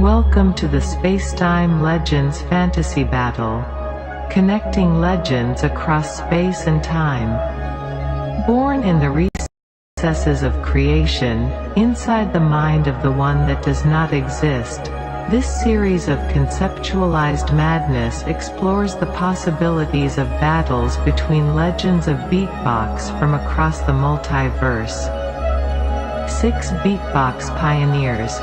Welcome to the Spacetime Legends Fantasy Battle, connecting legends across space and time. Born in the recesses of creation, inside the mind of the one that does not exist, this series of conceptualized madness explores the possibilities of battles between legends of beatbox from across the multiverse. 6 beatbox pioneers,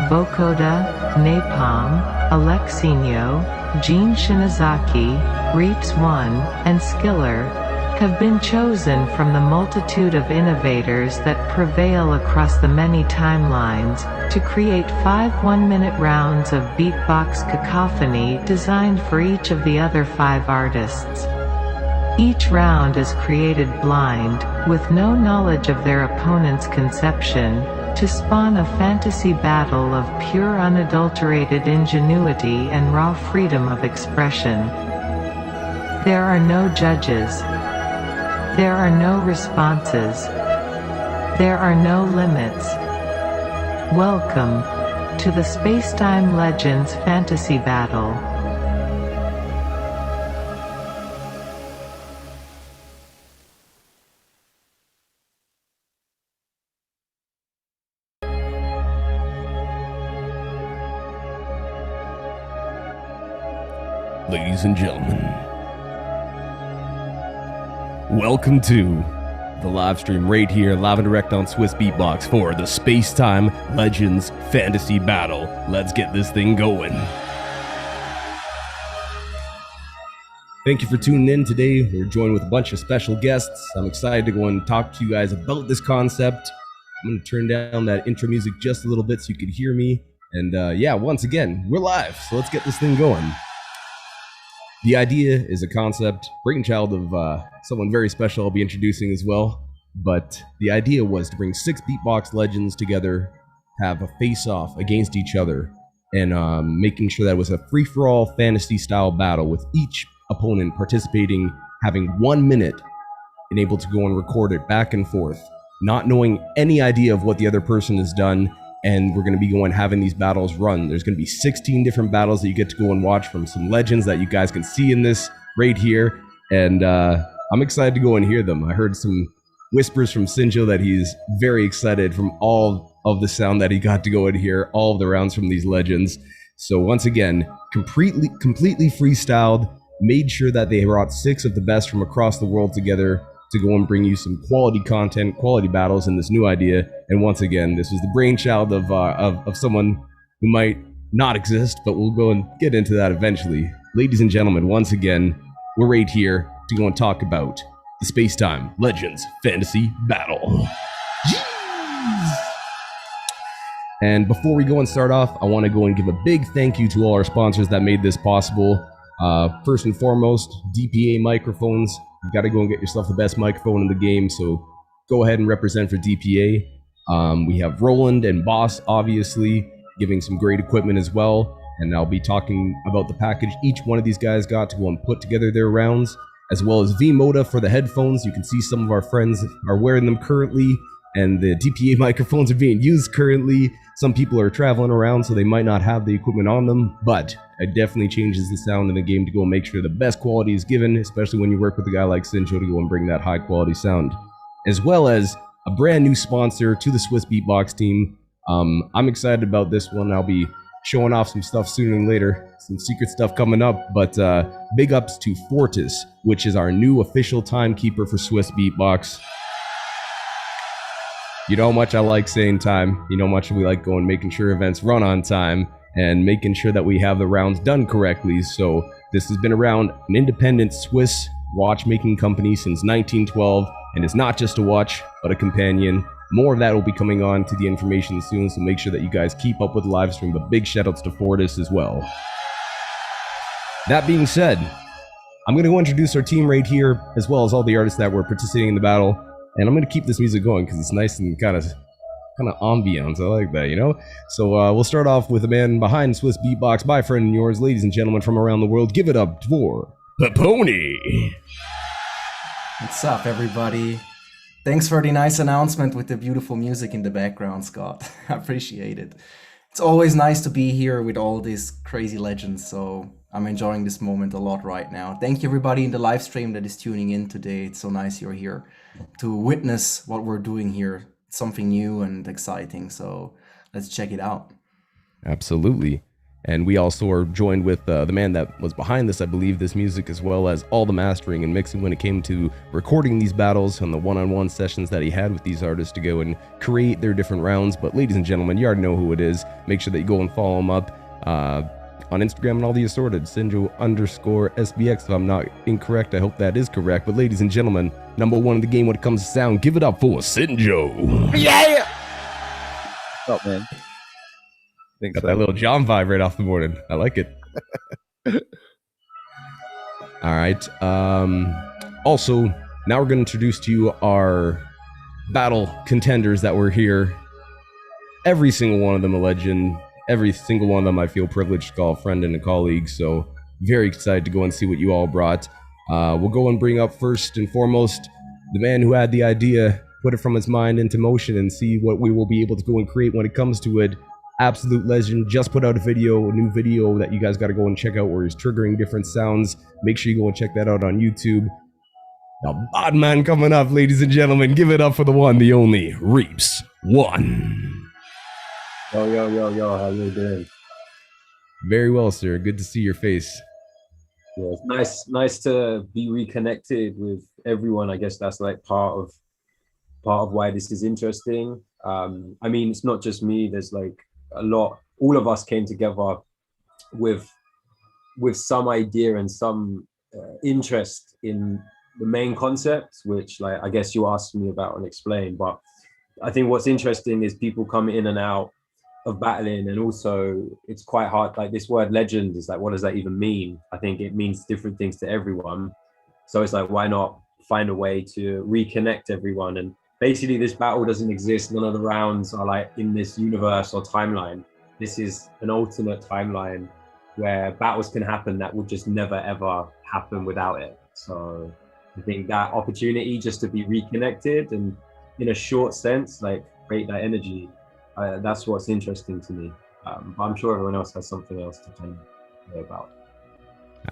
Vocodah, NaPoM, Alexinho, Shinozaki, Reeps One, and Skiller, have been chosen from the multitude of innovators that prevail across the many timelines, to create 5 one-minute rounds of beatbox cacophony designed for each of the other 5 artists. Each round is created blind, with no knowledge of their opponent's conception, to spawn a fantasy battle of pure unadulterated ingenuity and raw freedom of expression. There are no judges. There are no responses. There are no limits. Welcome to the Spacetime Legends Fantasy Battle. Ladies and gentlemen, welcome to the live stream right here, live and direct on Swiss Beatbox for the Spacetime Legends Fantasy Battle. Let's get this thing going. Thank you for tuning in today. We're joined with a bunch of special guests. I'm excited to go and talk to you guys about this concept. I'm going to turn down that intro music just a little bit so you can hear me. And yeah, once again, we're live, so let's get this thing going. The idea is a concept, brainchild of someone very special I'll be introducing as well. But the idea was to bring 6 beatbox legends together, have a face-off against each other, and making sure that it was a free-for-all fantasy-style battle with each opponent participating, having 1 minute and able to go and record it back and forth, not knowing any idea of what the other person has done. And we're going to be having these battles run. There's going to be 16 different battles that you get to go and watch from some legends that you guys can see in this right here. And I'm excited to go and hear them. I heard some whispers from Sinjo that he's very excited from all of the sound that he got to go and hear, all of the rounds from these legends. So once again, completely freestyled, made sure that they brought 6 of the best from across the world together to go and bring you some quality content, quality battles in this new idea. And once again, this was the brainchild of someone who might not exist, but we'll go and get into that eventually. Ladies and gentlemen, once again, we're right here to go and talk about the Spacetime Legends Fantasy Battle. Jeez. And before we go and start off, I want to go and give a big thank you to all our sponsors that made this possible. First and foremost, DPA microphones. You got to go and get yourself the best microphone in the game, so go ahead and represent for DPA. We have Roland and Boss, obviously, giving some great equipment as well, and I'll be talking about the package each one of these guys got to go and put together their rounds, as well as Vocodah for the headphones. You can see some of our friends are wearing them currently, and the DPA microphones are being used currently. Some people are traveling around, so they might not have the equipment on them, but it definitely changes the sound in the game to go and make sure the best quality is given, especially when you work with a guy like Sinjo to go and bring that high quality sound. As well as a brand new sponsor to the Swiss Beatbox team. I'm excited about this one. I'll be showing off some stuff sooner than later, some secret stuff coming up, but big ups to Fortis, which is our new official timekeeper for Swiss Beatbox. You know how much I like saying time. You know how much we like going making sure events run on time and making sure that we have the rounds done correctly. So this has been around, an independent Swiss watchmaking company since 1912, and it's not just a watch, but a companion. More of that will be coming on to the information soon, so make sure that you guys keep up with the live stream, but big shoutouts to Fortis as well. That being said, I'm going to go introduce our team right here, as well as all the artists that were participating in the battle. And I'm going to keep this music going because it's nice and kind of ambiance. I like that, you know? So we'll start off with a man behind Swiss Beatbox, my friend and yours, ladies and gentlemen from around the world. Give it up for Pepouni. What's up, everybody? Thanks for the nice announcement with the beautiful music in the background, Scott. I appreciate it. It's always nice to be here with all these crazy legends. So I'm enjoying this moment a lot right now. Thank you everybody in the live stream that is tuning in today. It's so nice you're here to witness what we're doing here. It's something new and exciting. So let's check it out. Absolutely. And we also are joined with the man that was behind this, I believe, this music, as well as all the mastering and mixing when it came to recording these battles and the one-on-one sessions that he had with these artists to go and create their different rounds. But ladies and gentlemen, you already know who it is. Make sure that you go and follow him up on Instagram and all the assorted, Sinjo_SBX. If I'm not incorrect, I hope that is correct. But ladies and gentlemen, number one in the game when it comes to sound, give it up for Sinjo. Yeah! What's up, man? Got that little John vibe right off the morning. I like it. All right. Also, now we're going to introduce to you our battle contenders that were here. Every single one of them a legend. Every single one of them I feel privileged to call a friend and a colleague. So very excited to go and see what you all brought. We'll go and bring up first and foremost the man who had the idea, put it from his mind into motion, and see what we will be able to go and create when it comes to it. Absolute legend, just put out a new video that you guys got to go and check out where he's triggering different sounds. Make sure you go and check that out on YouTube. Now, bad man coming up, ladies and gentlemen. Give it up for the one, the only, Reeps One. Yo, how you doing? Very well, sir. Good to see your face. Yeah, it's nice to be reconnected with everyone. I guess that's like part of why this is interesting. I mean, it's not just me. There's like all of us came together with some idea and some interest in the main concept, which like I guess you asked me about and explained. But I think what's interesting is people come in and out of battling, and also it's quite hard. Like this word legend is like, what does that even mean? I think it means different things to everyone. So it's like, why not find a way to reconnect everyone? And basically, this battle doesn't exist. None of the rounds are like in this universe or timeline. This is an alternate timeline where battles can happen that would just never, ever happen without it. So I think that opportunity just to be reconnected and in a short sense, like create that energy, that's what's interesting to me. But I'm sure everyone else has something else to kind of know about.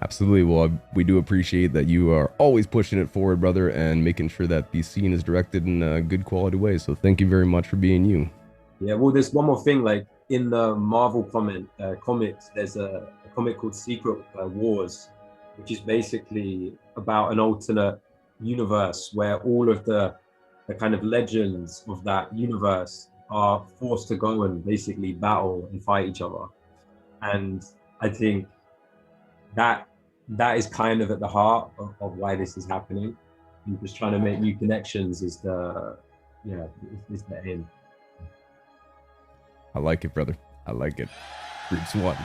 Absolutely. Well, we do appreciate that you are always pushing it forward, brother, and making sure that the scene is directed in a good quality way. So thank you very much for being you. Yeah, well, there's one more thing. Like in the Marvel comics, there's a comic called Secret Wars, which is basically about an alternate universe where all of the kind of legends of that universe are forced to go and basically battle and fight each other. And I think that is kind of at the heart of why this is happening. And just trying to make new connections is the aim. I like it, brother. I like it. Reeps One.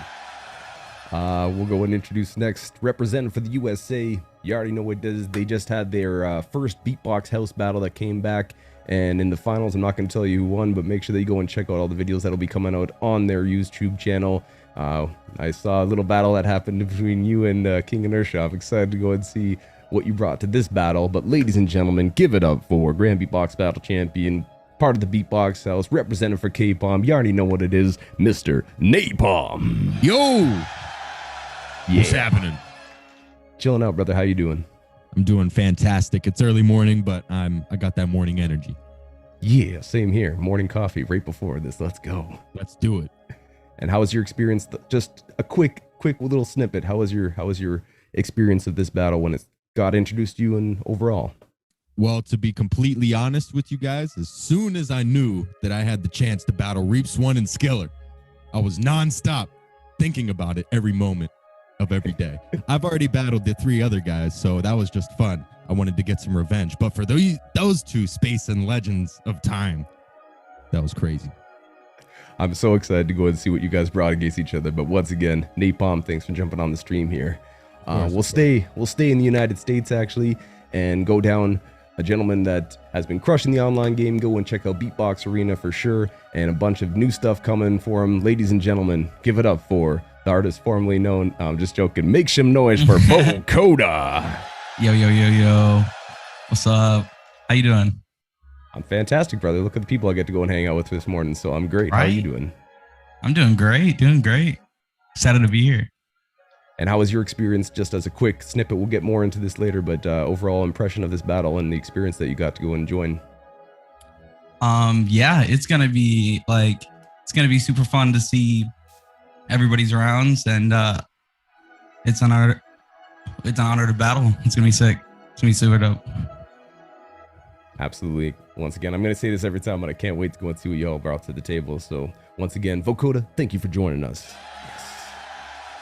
We'll go and introduce next, representing for the USA. You already know what it is. They just had their first beatbox house battle that came back. And in the finals, I'm not going to tell you who won, but make sure that you go and check out all the videos that'll be coming out on their YouTube channel. I saw a little battle that happened between you and King Inertia. I'm excited to go and see what you brought to this battle. But ladies and gentlemen, give it up for Grand Beatbox Battle Champion, part of the Beatbox House, represented for K-Pom. You already know what it is, Mr. NaPoM. Yo! Yeah. What's happening? Chilling out, brother. How you doing? I'm doing fantastic. It's early morning, but I got that morning energy. Yeah, same here. Morning coffee right before this. Let's go. Let's do it. And how was your experience? Just a quick little snippet. How was your experience of this battle when it got introduced to you and overall? Well, to be completely honest with you guys, as soon as I knew that I had the chance to battle Reeps One and Skiller, I was nonstop thinking about it every moment of every day. I've already battled the 3 other guys, so that was just fun. I wanted to get some revenge. But for those 2 Space and Legends of Time, that was crazy. I'm so excited to go and see what you guys brought against each other. But once again, NaPoM, thanks for jumping on the stream here. We'll stay in the United States actually, and go down a gentleman that has been crushing the online game. Go and check out Beatbox Arena for sure, and a bunch of new stuff coming for him. Ladies and gentlemen, give it up for the artist formerly known, I'm just joking, make some noise for Vocodah. Yo. What's up? How you doing? I'm fantastic, brother. Look at the people I get to go and hang out with this morning, so I'm great. Right? How are you doing? I'm doing great, Excited to be here. And how was your experience? Just as a quick snippet, we'll get more into this later, but overall impression of this battle and the experience that you got to go and join. Yeah, it's gonna be super fun to see everybody's rounds, and it's an honor to battle. It's gonna be sick. It's gonna be super dope. Absolutely. Once again, I'm going to say this every time, but I can't wait to go and see what y'all brought to the table. So once again, Vocodah, thank you for joining us.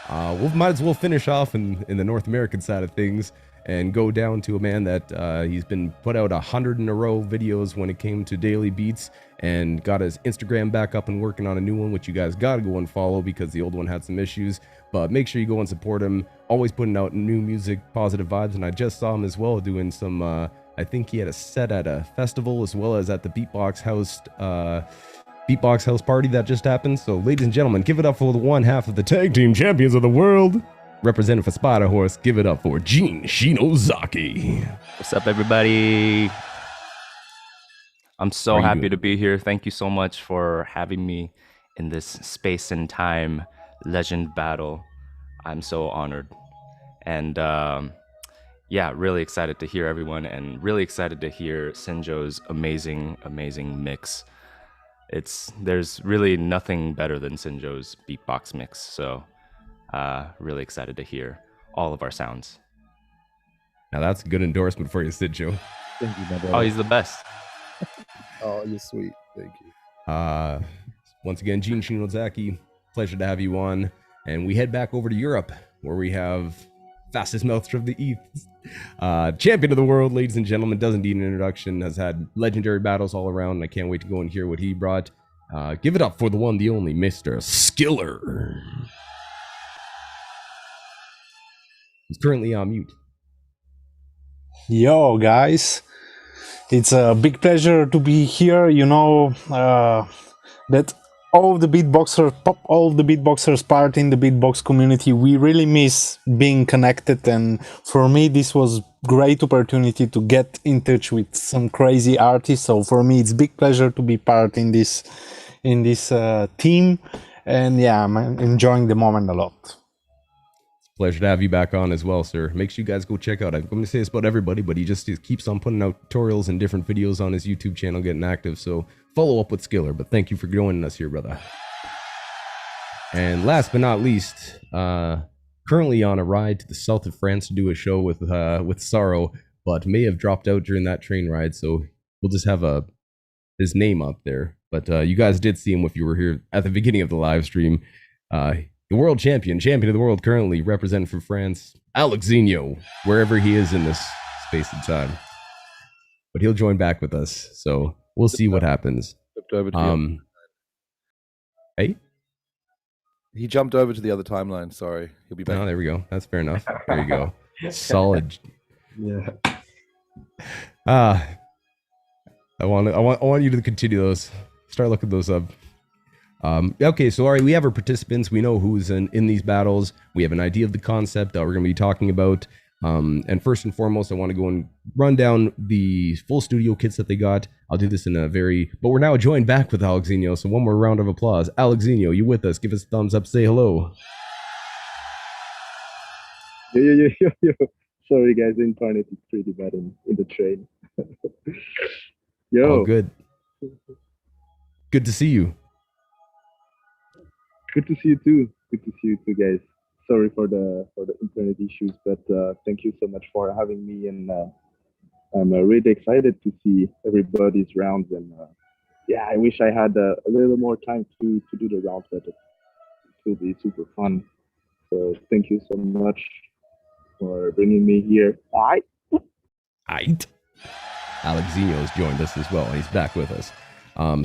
We might as well finish off in the North American side of things and go down to a man that he's been put out 100 in a row videos when it came to daily beats, and got his Instagram back up and working on a new one, which you guys got to go and follow because the old one had some issues. But make sure you go and support him. Always putting out new music, positive vibes, and I just saw him as well doing some I think he had a set at a festival as well as at the beatbox house party that just happened. So ladies and gentlemen, give it up for the one half of the tag team champions of the world. Representing for Spider Horse, give it up for Gene Shinozaki. What's up, everybody? I'm so happy to be here. Thank you so much for having me in this Space and Time Legend Battle. I'm so honored. And yeah, really excited to hear everyone, and really excited to hear Sinjo's amazing mix. There's really nothing better than Sinjo's beatbox mix. So really excited to hear all of our sounds. Now that's a good endorsement for you, Sinjo. Thank you, my brother. Oh, he's the best. Oh, you're sweet. Thank you. Once again, Gene Shinozaki, pleasure to have you on. And we head back over to Europe, where we have fastest mouth of the East, champion of the world, ladies and gentlemen, doesn't need an introduction, has had legendary battles all around, and I can't wait to go and hear what he brought. Give it up for the one, the only, Mr. Skiller. He's currently on mute. Yo, guys. It's a big pleasure to be here. You know that all the beatboxers part in the beatbox community, we really miss being connected, and for me this was great opportunity to get in touch with some crazy artists. So for me it's big pleasure to be part in this team, and yeah, I'm enjoying the moment a lot. Pleasure to have you back on as well, sir. Make sure you guys go check out, I'm going to say this about everybody, but he just keeps on putting out tutorials and different videos on his YouTube channel, getting active, so follow up with Skiller. But thank you for joining us here, brother. And last but not least, currently on a ride to the south of France to do a show with Sorrow, but may have dropped out during that train ride, so we'll just have his name up there. But you guys did see him if you were here at the beginning of the live stream. The world champion of the world, currently representing for France, Alexinho, wherever he is in this space and time. But he'll join back with us, so we'll see what happens. Hey? He jumped over to the other timeline. Sorry, he'll be back. Oh, there we go. That's fair enough. There you go. Solid. Yeah. I want you to continue those. Start looking those up. Okay, so all right, we have our participants. We know who's in these battles. We have an idea of the concept that we're going to be talking about. And first and foremost, I want to go and run down the full studio kits that they got. I'll do this but we're now joined back with Alexinho, so one more round of applause. Alexinho, you with us? Give us a thumbs up, say hello. Yo. Sorry guys, the internet is pretty bad in the train. Yo. Oh, good. Good to see you. Good to see you too. Good to see you too, guys. Sorry for the internet issues, but thank you so much for having me, and I'm really excited to see everybody's rounds. And yeah, I wish I had a little more time to do the rounds, but it will be super fun. So thank you so much for bringing me here. Alexinho has joined us as well. He's back with us.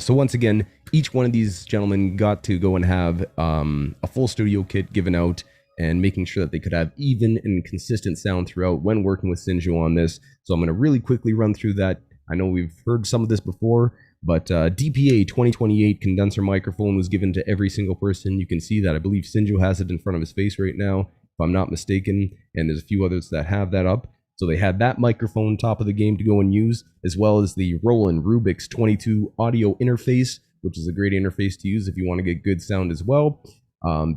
So once again, each one of these gentlemen got to go and have a full studio kit given out, and making sure that they could have even and consistent sound throughout when working with Sinjo on this. So I'm going to really quickly run through that. I know we've heard some of this before, but DPA 2028 condenser microphone was given to every single person. You can see that. I believe Sinjo has it in front of his face right now, if I'm not mistaken, and there's a few others that have that up. So they had that microphone top of the game to go and use, as well as the Roland Rubik's 22 audio interface, which is a great interface to use if you want to get good sound as well.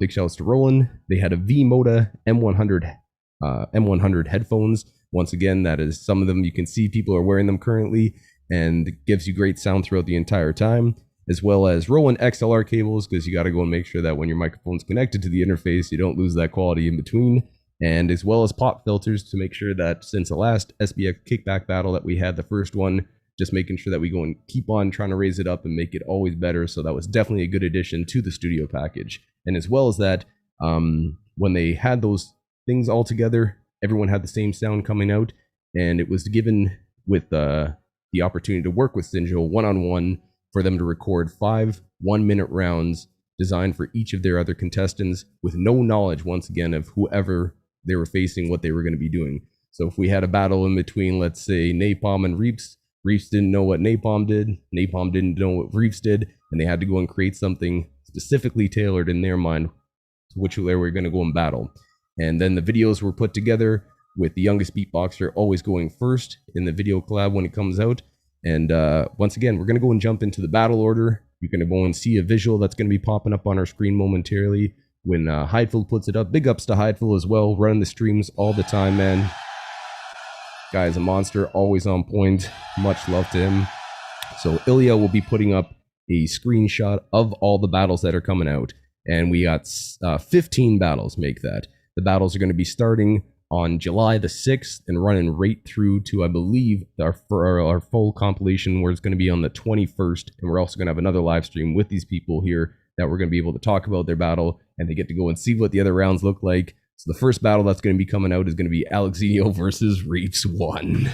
Big shouts to Roland. They had a Vocodah M100 headphones. Once again, that is some of them. You can see people are wearing them currently, and it gives you great sound throughout the entire time, as well as Roland XLR cables, because you got to go and make sure that when your microphone's connected to the interface, you don't lose that quality in between, and as well as pop filters to make sure that since the last SBX kickback battle that we had, the first one, just making sure that we go and keep on trying to raise it up and make it always better. So that was definitely a good addition to the studio package. And as well as that, when they had those things all together, everyone had the same sound coming out, and it was given with the opportunity to work with Sinjo one-on-one for them to record 5 one-minute rounds designed for each of their other contestants with no knowledge, once again, of whoever they were facing, what they were going to be doing. So if we had a battle in between, let's say, NaPoM and Reeps, Reeps didn't know what NaPoM did, NaPoM didn't know what Reeps did, and they had to go and create something specifically tailored in their mind to which they were going to go and battle. And then the videos were put together with the youngest beatboxer always going first in the video collab when it comes out. And once again, we're going to go and jump into the battle order. You're going to go and see a visual that's going to be popping up on our screen momentarily when Hydeful puts it up. Big ups to Hydeful as well, running the streams all the time, man. Guy is a monster, always on point. Much love to him. So Ilya will be putting up a screenshot of all the battles that are coming out. And we got 15 battles, make that. The battles are going to be starting on July the 6th and running right through to, I believe, our full compilation, where it's going to be on the 21st. And we're also going to have another live stream with these people here that we're going to be able to talk about their battle, and they get to go and see what the other rounds look like. So the first battle that's going to be coming out is going to be Alexinho versus Reeps One.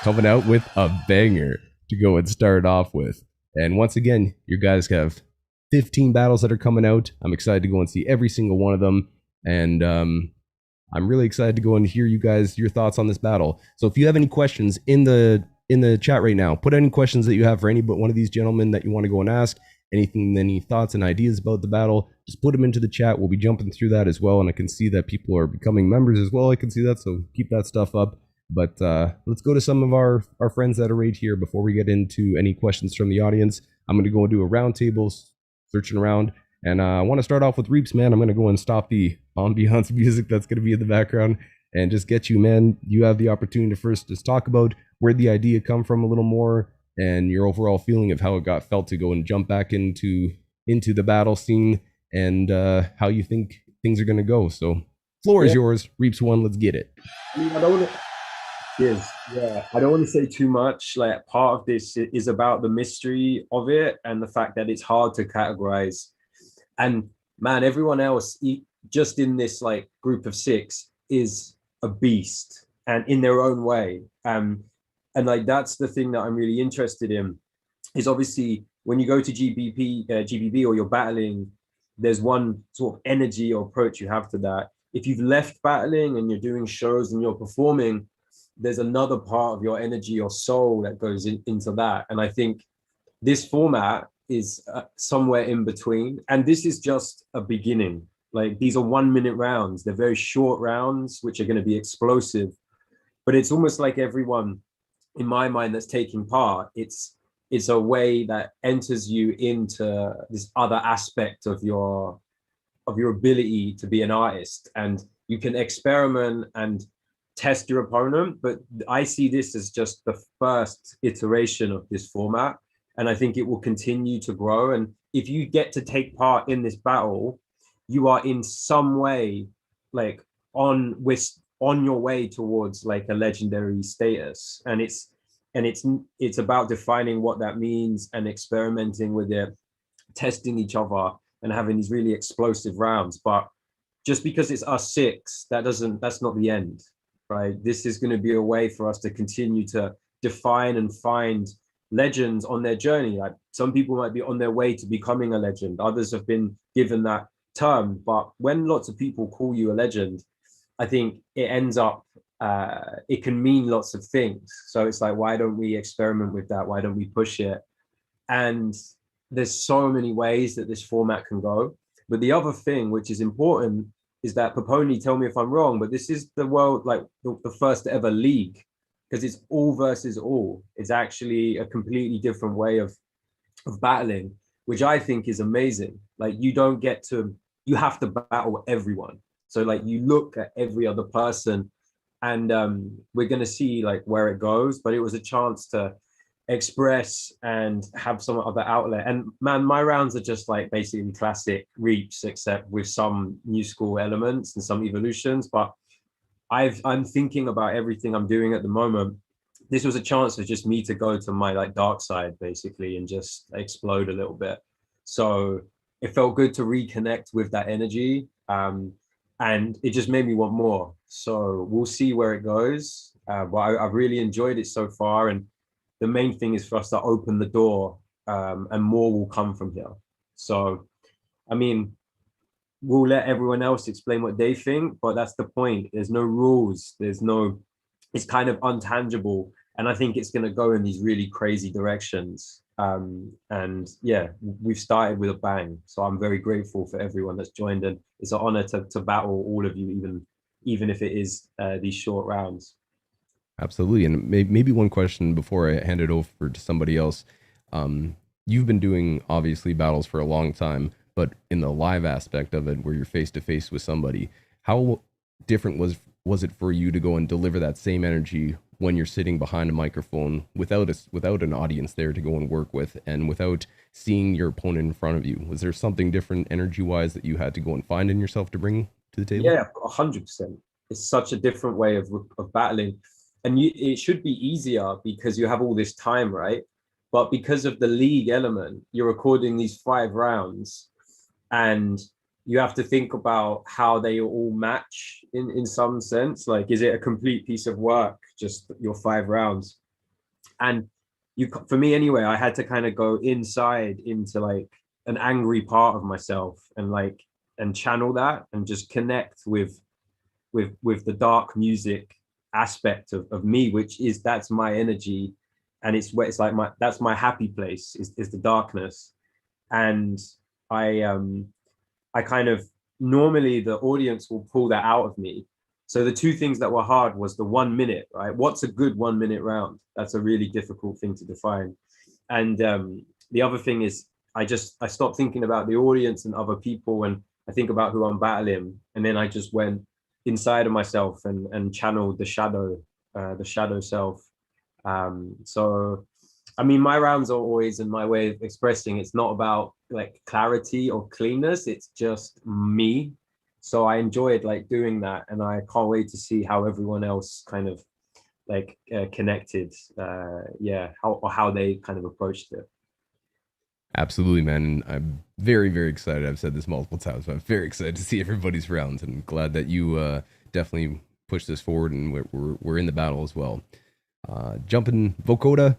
Coming out with a banger to go and start off with. And once again, you guys have 15 battles that are coming out. I'm excited to go and see every single one of them. And I'm really excited to go and hear you guys, your thoughts on this battle. So if you have any questions in the chat right now, put any questions that you have for any but one of these gentlemen that you want to go and ask. Anything, any thoughts and ideas about the battle, just put them into the chat. We'll be jumping through that as well. And I can see that people are becoming members as well. I can see that, so keep that stuff up. But let's go to some of our friends that are right here before we get into any questions from the audience. I'm going to go and do a round table, searching around. And I want to start off with Reeps, man. I'm going to go and stop the ambiance music that's going to be in the background and just get you, man. You have the opportunity to first just talk about where the idea come from a little more, and your overall feeling of how it got felt to go and jump back into the battle scene, and how you think things are going to go. So floor is yours. Reeps One, let's get it. I mean, I don't want to... I don't want to say too much. Like, part of this is about the mystery of it and the fact that it's hard to categorize. And man, everyone else just in this like group of 6 is a beast, and in their own way. And like, that's the thing that I'm really interested in, is obviously when you go to GBB or you're battling, there's one sort of energy or approach you have to that. If you've left battling and you're doing shows and you're performing, there's another part of your energy or soul that goes into that. And I think this format is somewhere in between. And this is just a beginning. Like, these are 1 minute rounds. They're very short rounds, which are going to be explosive. But it's almost like everyone, in my mind, that's taking part, it's a way that enters you into this other aspect of your ability to be an artist, and you can experiment and test your opponent. But I see this as just the first iteration of this format, and I think it will continue to grow. And if you get to take part in this battle, you are in some way like on your way towards like a legendary status. And it's about defining what that means and experimenting with it, testing each other and having these really explosive rounds. But just because it's us 6, that's not the end, right? This is going to be a way for us to continue to define and find legends on their journey. Like, some people might be on their way to becoming a legend. Others have been given that term. But when lots of people call you a legend, I think it ends up, it can mean lots of things. So it's like, why don't we experiment with that? Why don't we push it? And there's so many ways that this format can go. But the other thing, which is important, is that Pepouni, tell me if I'm wrong, but this is the world, like the first ever league, because it's all versus all. It's actually a completely different way of of battling, which I think is amazing. Like you don't get to, you have to battle everyone. So like you look at every other person, and we're gonna see like where it goes. But it was a chance to express and have some other outlet. And man, my rounds are just like basically classic Reeps, except with some new school elements and some evolutions. But I'm thinking about everything I'm doing at the moment. This was a chance for just me to go to my like dark side basically and just explode a little bit. So it felt good to reconnect with that energy. And it just made me want more. So we'll see where it goes. But I've really enjoyed it so far. And the main thing is for us to open the door, and more will come from here. So, I mean, we'll let everyone else explain what they think, but that's the point. There's no rules. It's kind of untangible. And I think it's going to go in these really crazy directions. And yeah, we've started with a bang. So I'm very grateful for everyone that's joined, and it's an honor to battle all of you, even if it is these short rounds. Absolutely. And maybe one question before I hand it over to somebody else. You've been doing obviously battles for a long time, but in the live aspect of it, where you're face to face with somebody, how different was it for you to go and deliver that same energy when you're sitting behind a microphone without an audience there to go and work with, and without seeing your opponent in front of you? Was there something different energy wise that you had to go and find in yourself to bring to the table? Yeah, 100%. It's such a different way of battling. And it should be easier because you have all this time, right? But because of the league element, you're recording these 5 rounds, and you have to think about how they all match in some sense. Like, is it a complete piece of work, just your 5 rounds? And for me anyway, I had to kind of go inside into like an angry part of myself, and channel that and just connect with the dark music aspect of me, that's my energy. And it's like that's my happy place, is the darkness. And I kind of, normally the audience will pull that out of me. So the 2 things that were hard was the 1 minute, right? What's a good 1 minute round? That's a really difficult thing to define. And the other thing is I stopped thinking about the audience and other people, and I think about who I'm battling. And then I just went inside of myself and channeled the shadow self. So I mean, my rounds are always, in my way of expressing, it's not about like clarity or cleanness, it's just me. So I enjoyed like doing that, and I can't wait to see how everyone else kind of like connected, how they kind of approached it. Absolutely, man. I'm very, very excited. I've said this multiple times, but I'm very excited to see everybody's rounds, and glad that you definitely pushed this forward, and we're in the battle as well. Jumping Vocodah,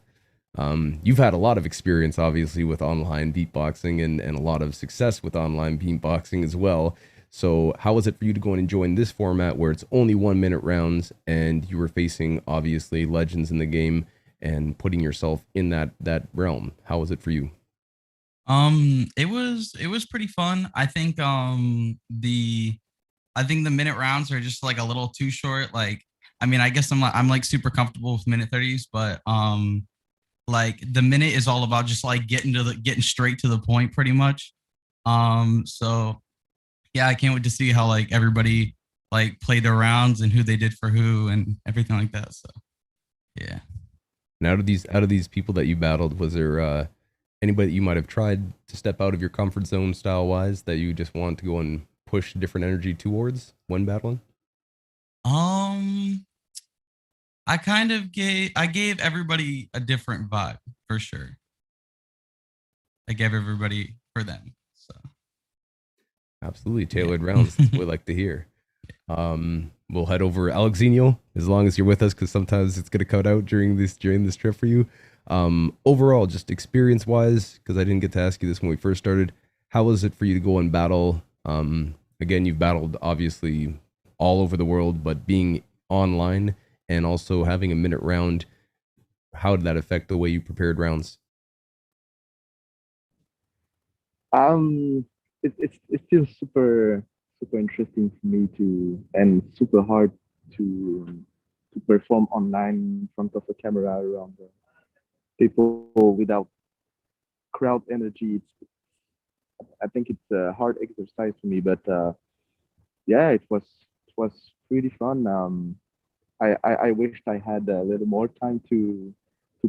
you've had a lot of experience, obviously, with online beatboxing, and a lot of success with online beatboxing as well. So how was it for you to go and join this format where it's only 1 minute rounds, and you were facing obviously legends in the game and putting yourself in that realm? How was it for you? It was pretty fun. I think the minute rounds are just like a little too short. Like, I mean, I guess I'm like super comfortable with minute 30s, but like the minute is all about just like getting straight to the point pretty much. So yeah, I can't wait to see how like everybody like played their rounds and who they did for who and everything like that. So yeah. And out of these people that you battled, was there anybody that you might have tried to step out of your comfort zone style wise that you just want to go and push different energy towards when battling? I gave everybody a different vibe for sure. I gave everybody for them. So absolutely tailored rounds. That's what we like to hear. We'll head over Alexinho as long as you're with us, because sometimes it's gonna cut out during this trip for you. Overall, just experience wise, because I didn't get to ask you this when we first started, how was it for you to go and battle? Again, you've battled obviously all over the world, but being online and also having a minute round, how did that affect the way you prepared rounds? It's still super interesting for me and super hard to perform online in front of a camera around people without crowd energy. I think it's a hard exercise for me, but yeah, it was pretty fun. I wished I had a little more time to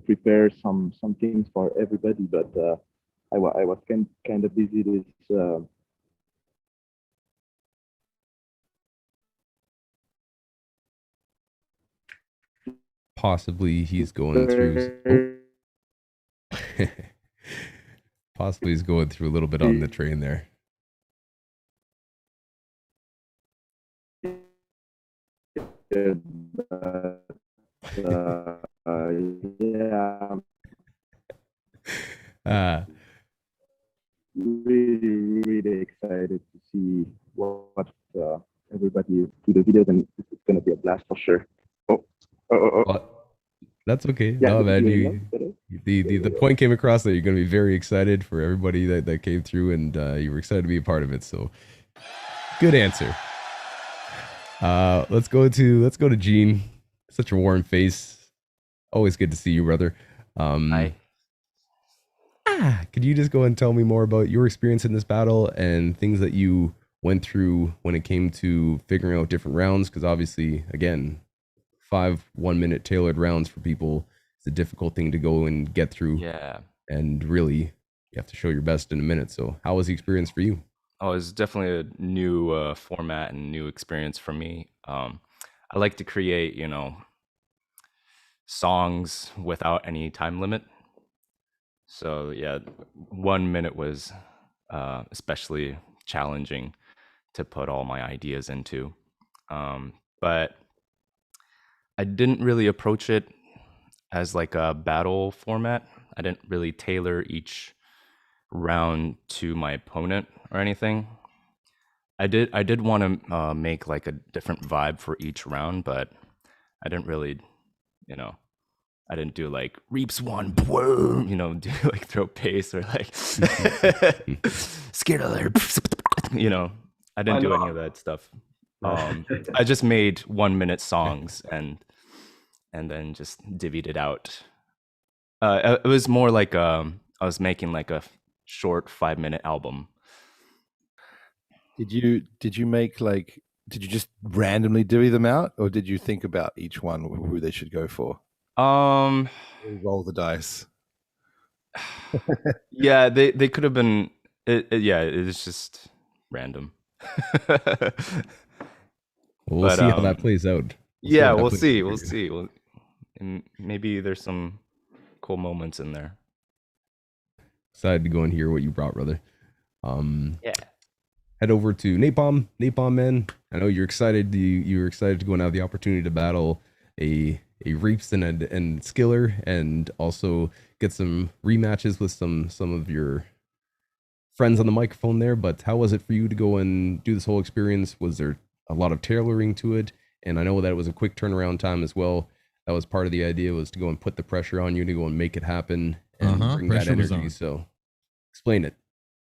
prepare some things for everybody, but I was kind of busy this. Possibly he's going through. Possibly he's going through a little bit on the train there. Yeah, really excited to see what everybody do the videos, and it's gonna be a blast for sure. Well, that's okay. Yeah, no, man, the you point came across that you're going to be very excited for everybody that came through, and you were excited to be a part of it. So, good answer. Let's go to Gene. Such a warm face. Always good to see you, brother. Hi. Could you just go and tell me more about your experience in this battle and things that you went through when it came to figuring out different rounds? Because obviously, again, 5 1-minute tailored rounds for people is a difficult thing to go and get through. Yeah. And really, you have to show your best in a minute. So how was the experience for you? Oh, it's definitely a new format and new experience for me. I like to create, songs without any time limit. So yeah, 1 minute was especially challenging to put all my ideas into. But I didn't really approach it as like a battle format. I didn't really tailor each round to my opponent or anything. I did want to make like a different vibe for each round, but I didn't really, I didn't do like Reeps One, do like throw pace or like scared alert, I didn't do any of that stuff. I just made 1 minute songs and then just divvied it out. It was more like I was making like a short 5-minute album. Did you make like, did you just randomly divvy them out, or did you think about each one who they should go for? Roll the dice. Yeah, they could have been. It's just random. We'll see how that plays out. We'll see. And maybe there's some cool moments in there. Excited to go and hear what you brought, brother. Yeah. Head over to NaPoM. NaPoM, man. I know you're excited. You're excited to go and have the opportunity to battle a Reeps and Skiller, and also get some rematches with some of your friends on the microphone there. But how was it for you to go and do this whole experience? Was there a lot of tailoring to it? And I know that it was a quick turnaround time as well. That was part of the idea, was to go and put the pressure on you to go and make it happen and bring that energy. So explain it.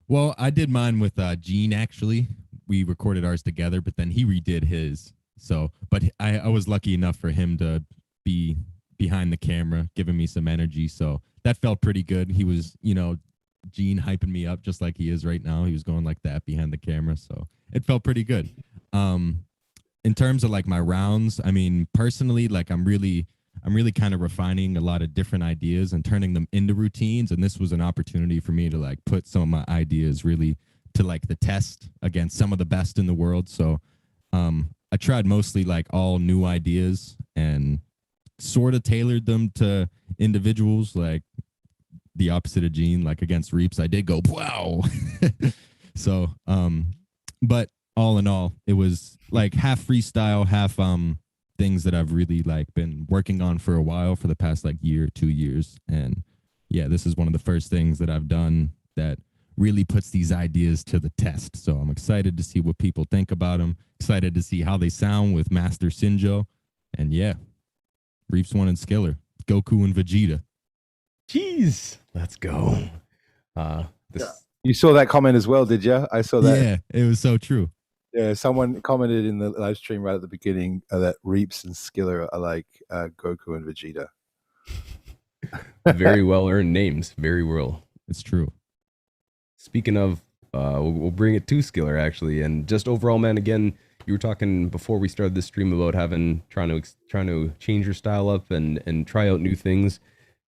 Well, I did mine with Gene, actually. We recorded ours together, but then he redid his. So, but I was lucky enough for him to be behind the camera, giving me some energy. So that felt pretty good. He was, Gene hyping me up just like he is right now. He was going like that behind the camera. So it felt pretty good. In terms of like my rounds, I mean, personally, like I'm really kind of refining a lot of different ideas and turning them into routines. And this was an opportunity for me to like put some of my ideas really to like the test against some of the best in the world. So I tried mostly like all new ideas and sort of tailored them to individuals, like the opposite of Gene, like against Reeps. I did go, wow. So, but all in all, it was like half freestyle, half things that I've really like been working on for a while, for the past like year, 2 years. And yeah, this is one of the first things that I've done that really puts these ideas to the test. So I'm excited to see what people think about them. Excited to see how they sound with Master Sinjo. And yeah, Reeps One and Skiller, Goku and Vegeta. Jeez, let's go. You saw that comment as well, did you? I saw that. Yeah, it was so true. Yeah, someone commented in the live stream right at the beginning that Reeps and Skiller are like Goku and Vegeta. Very well earned names. Very well It's true. Speaking of, we'll bring it to Skiller actually, and just overall, man. Again, you were talking before we started this stream about trying to change your style up and try out new things.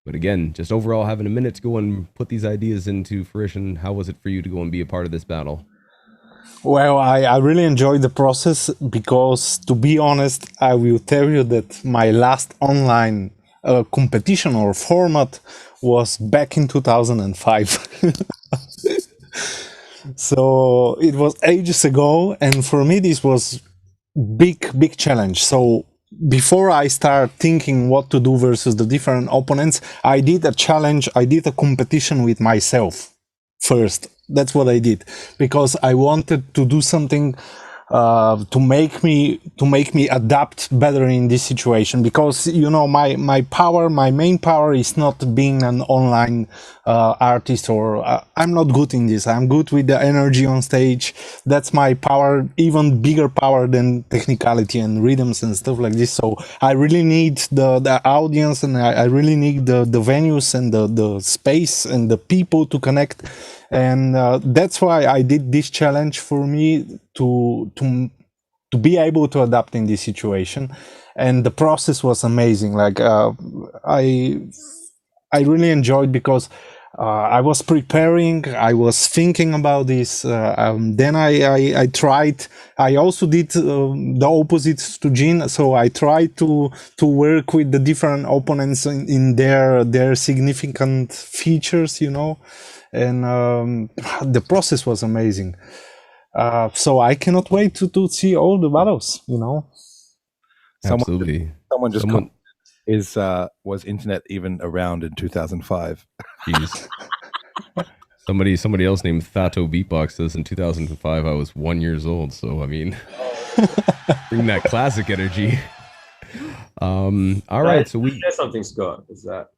But again, just overall having a minute to go and put these ideas into fruition. How was it for you to go and be a part of this battle? Well, I really enjoyed the process because, to be honest, I will tell you that my last online competition or format was back in 2005. So it was ages ago, and for me this was big challenge. So before I start thinking what to do versus the different opponents, I did a challenge, I did a competition with myself first. That's what I did, because I wanted to do something to make me adapt better in this situation, because you know my main power is not being an online artist, or I'm not good in this. I'm good with the energy on stage. That's my power, even bigger power than technicality and rhythms and stuff like this. So I really need the audience, and I really need the venues and the space and the people to connect. And that's why I did this challenge, for me to be able to adapt in this situation. And the process was amazing. Like I really enjoyed, because I was preparing, I was thinking about this. Then I tried. I also did the opposite to Jin. So I tried to work with the different opponents in their significant features, you know. And the process was amazing. So I cannot wait to see all the battles, you know. Absolutely. Someone just was internet even around in 2005? Jeez. Somebody else named Thato Beatbox says in 2005 I was 1 year old. So I mean, bring that classic energy. All right, so we there's something, Scott. Is that?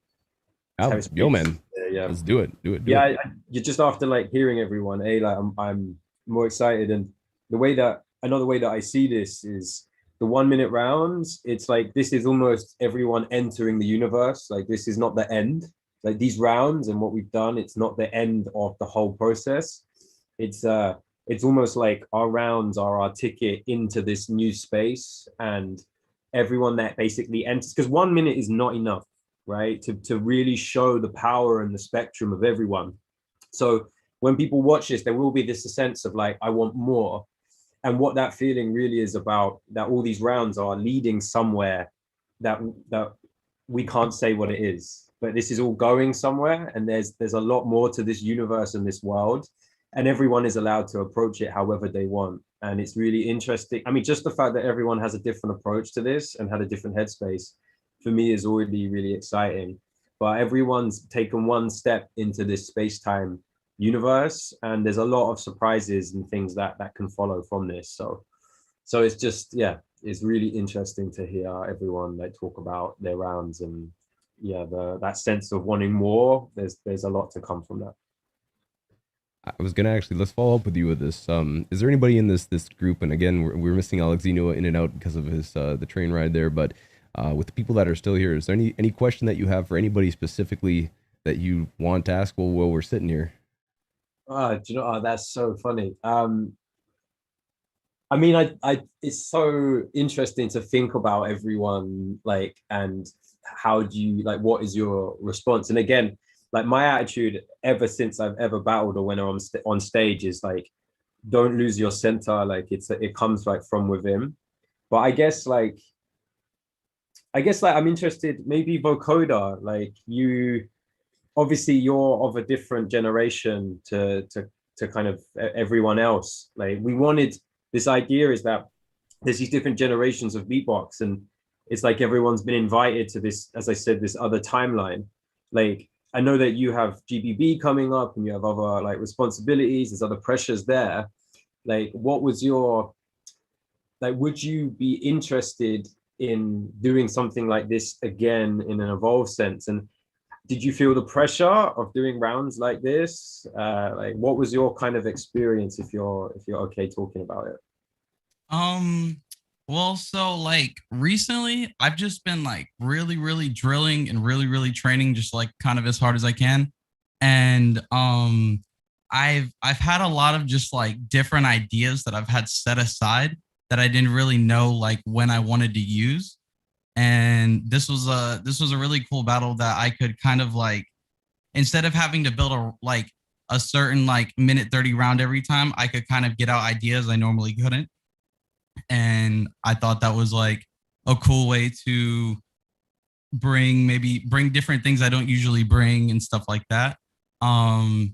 Yo, man. Yeah. Let's do it. You're just after like hearing everyone. Like I'm more excited, and another way that I see this is the 1 minute rounds. It's like this is almost everyone entering the universe. Like this is not the end. Like these rounds and what we've done, it's not the end of the whole process. It's almost like our rounds are our ticket into this new space, and everyone that basically enters, because 1 minute is not enough, right? To really show the power and the spectrum of everyone. So when people watch this, there will be this sense of like, I want more. And what that feeling really is about, that all these rounds are leading somewhere that we can't say what it is, but this is all going somewhere, and there's a lot more to this universe and this world, and everyone is allowed to approach it however they want. And it's really interesting. I mean, just the fact that everyone has a different approach to this and had a different headspace, for me, is already really exciting. But everyone's taken one step into this space-time universe, and there's a lot of surprises and things that can follow from this. So it's just, yeah, it's really interesting to hear everyone like talk about their rounds, and that sense of wanting more. There's a lot to come from that. I was gonna actually, let's follow up with you with this. Is there anybody in this group? And again, we're missing Alexinho in and out because of his the train ride there. But with the people that are still here, is there any question that you have for anybody specifically that you want to ask while we're sitting here? Do you know? That's so funny. I mean, it's so interesting to think about everyone, like, and how do you, like, what is your response? And again, like, my attitude ever since I've ever battled or when I'm on stage is like, don't lose your center. Like, it comes like from within. But I guess like I'm interested, maybe Vocodah, like, you obviously you're of a different generation to kind of everyone else. Like, we wanted, this idea is that there's these different generations of beatbox, and it's like everyone's been invited to this, as I said, this other timeline. Like, I know that you have GBB coming up and you have other like responsibilities, there's other pressures there. Like, what was your, like, would you be interested in doing something like this again in an evolved sense? And did you feel the pressure of doing rounds like this? Like, what was your kind of experience, if you're okay talking about it? Well, so like recently I've just been like really drilling and really training, just like kind of as hard as I can. And I've had a lot of just like different ideas that I've had set aside that I didn't really know like when I wanted to use. And this was a really cool battle that I could kind of like, instead of having to build a certain like minute 30 round every time, I could kind of get out ideas I normally couldn't. And I thought that was like a cool way to bring different things I don't usually bring and stuff like that. And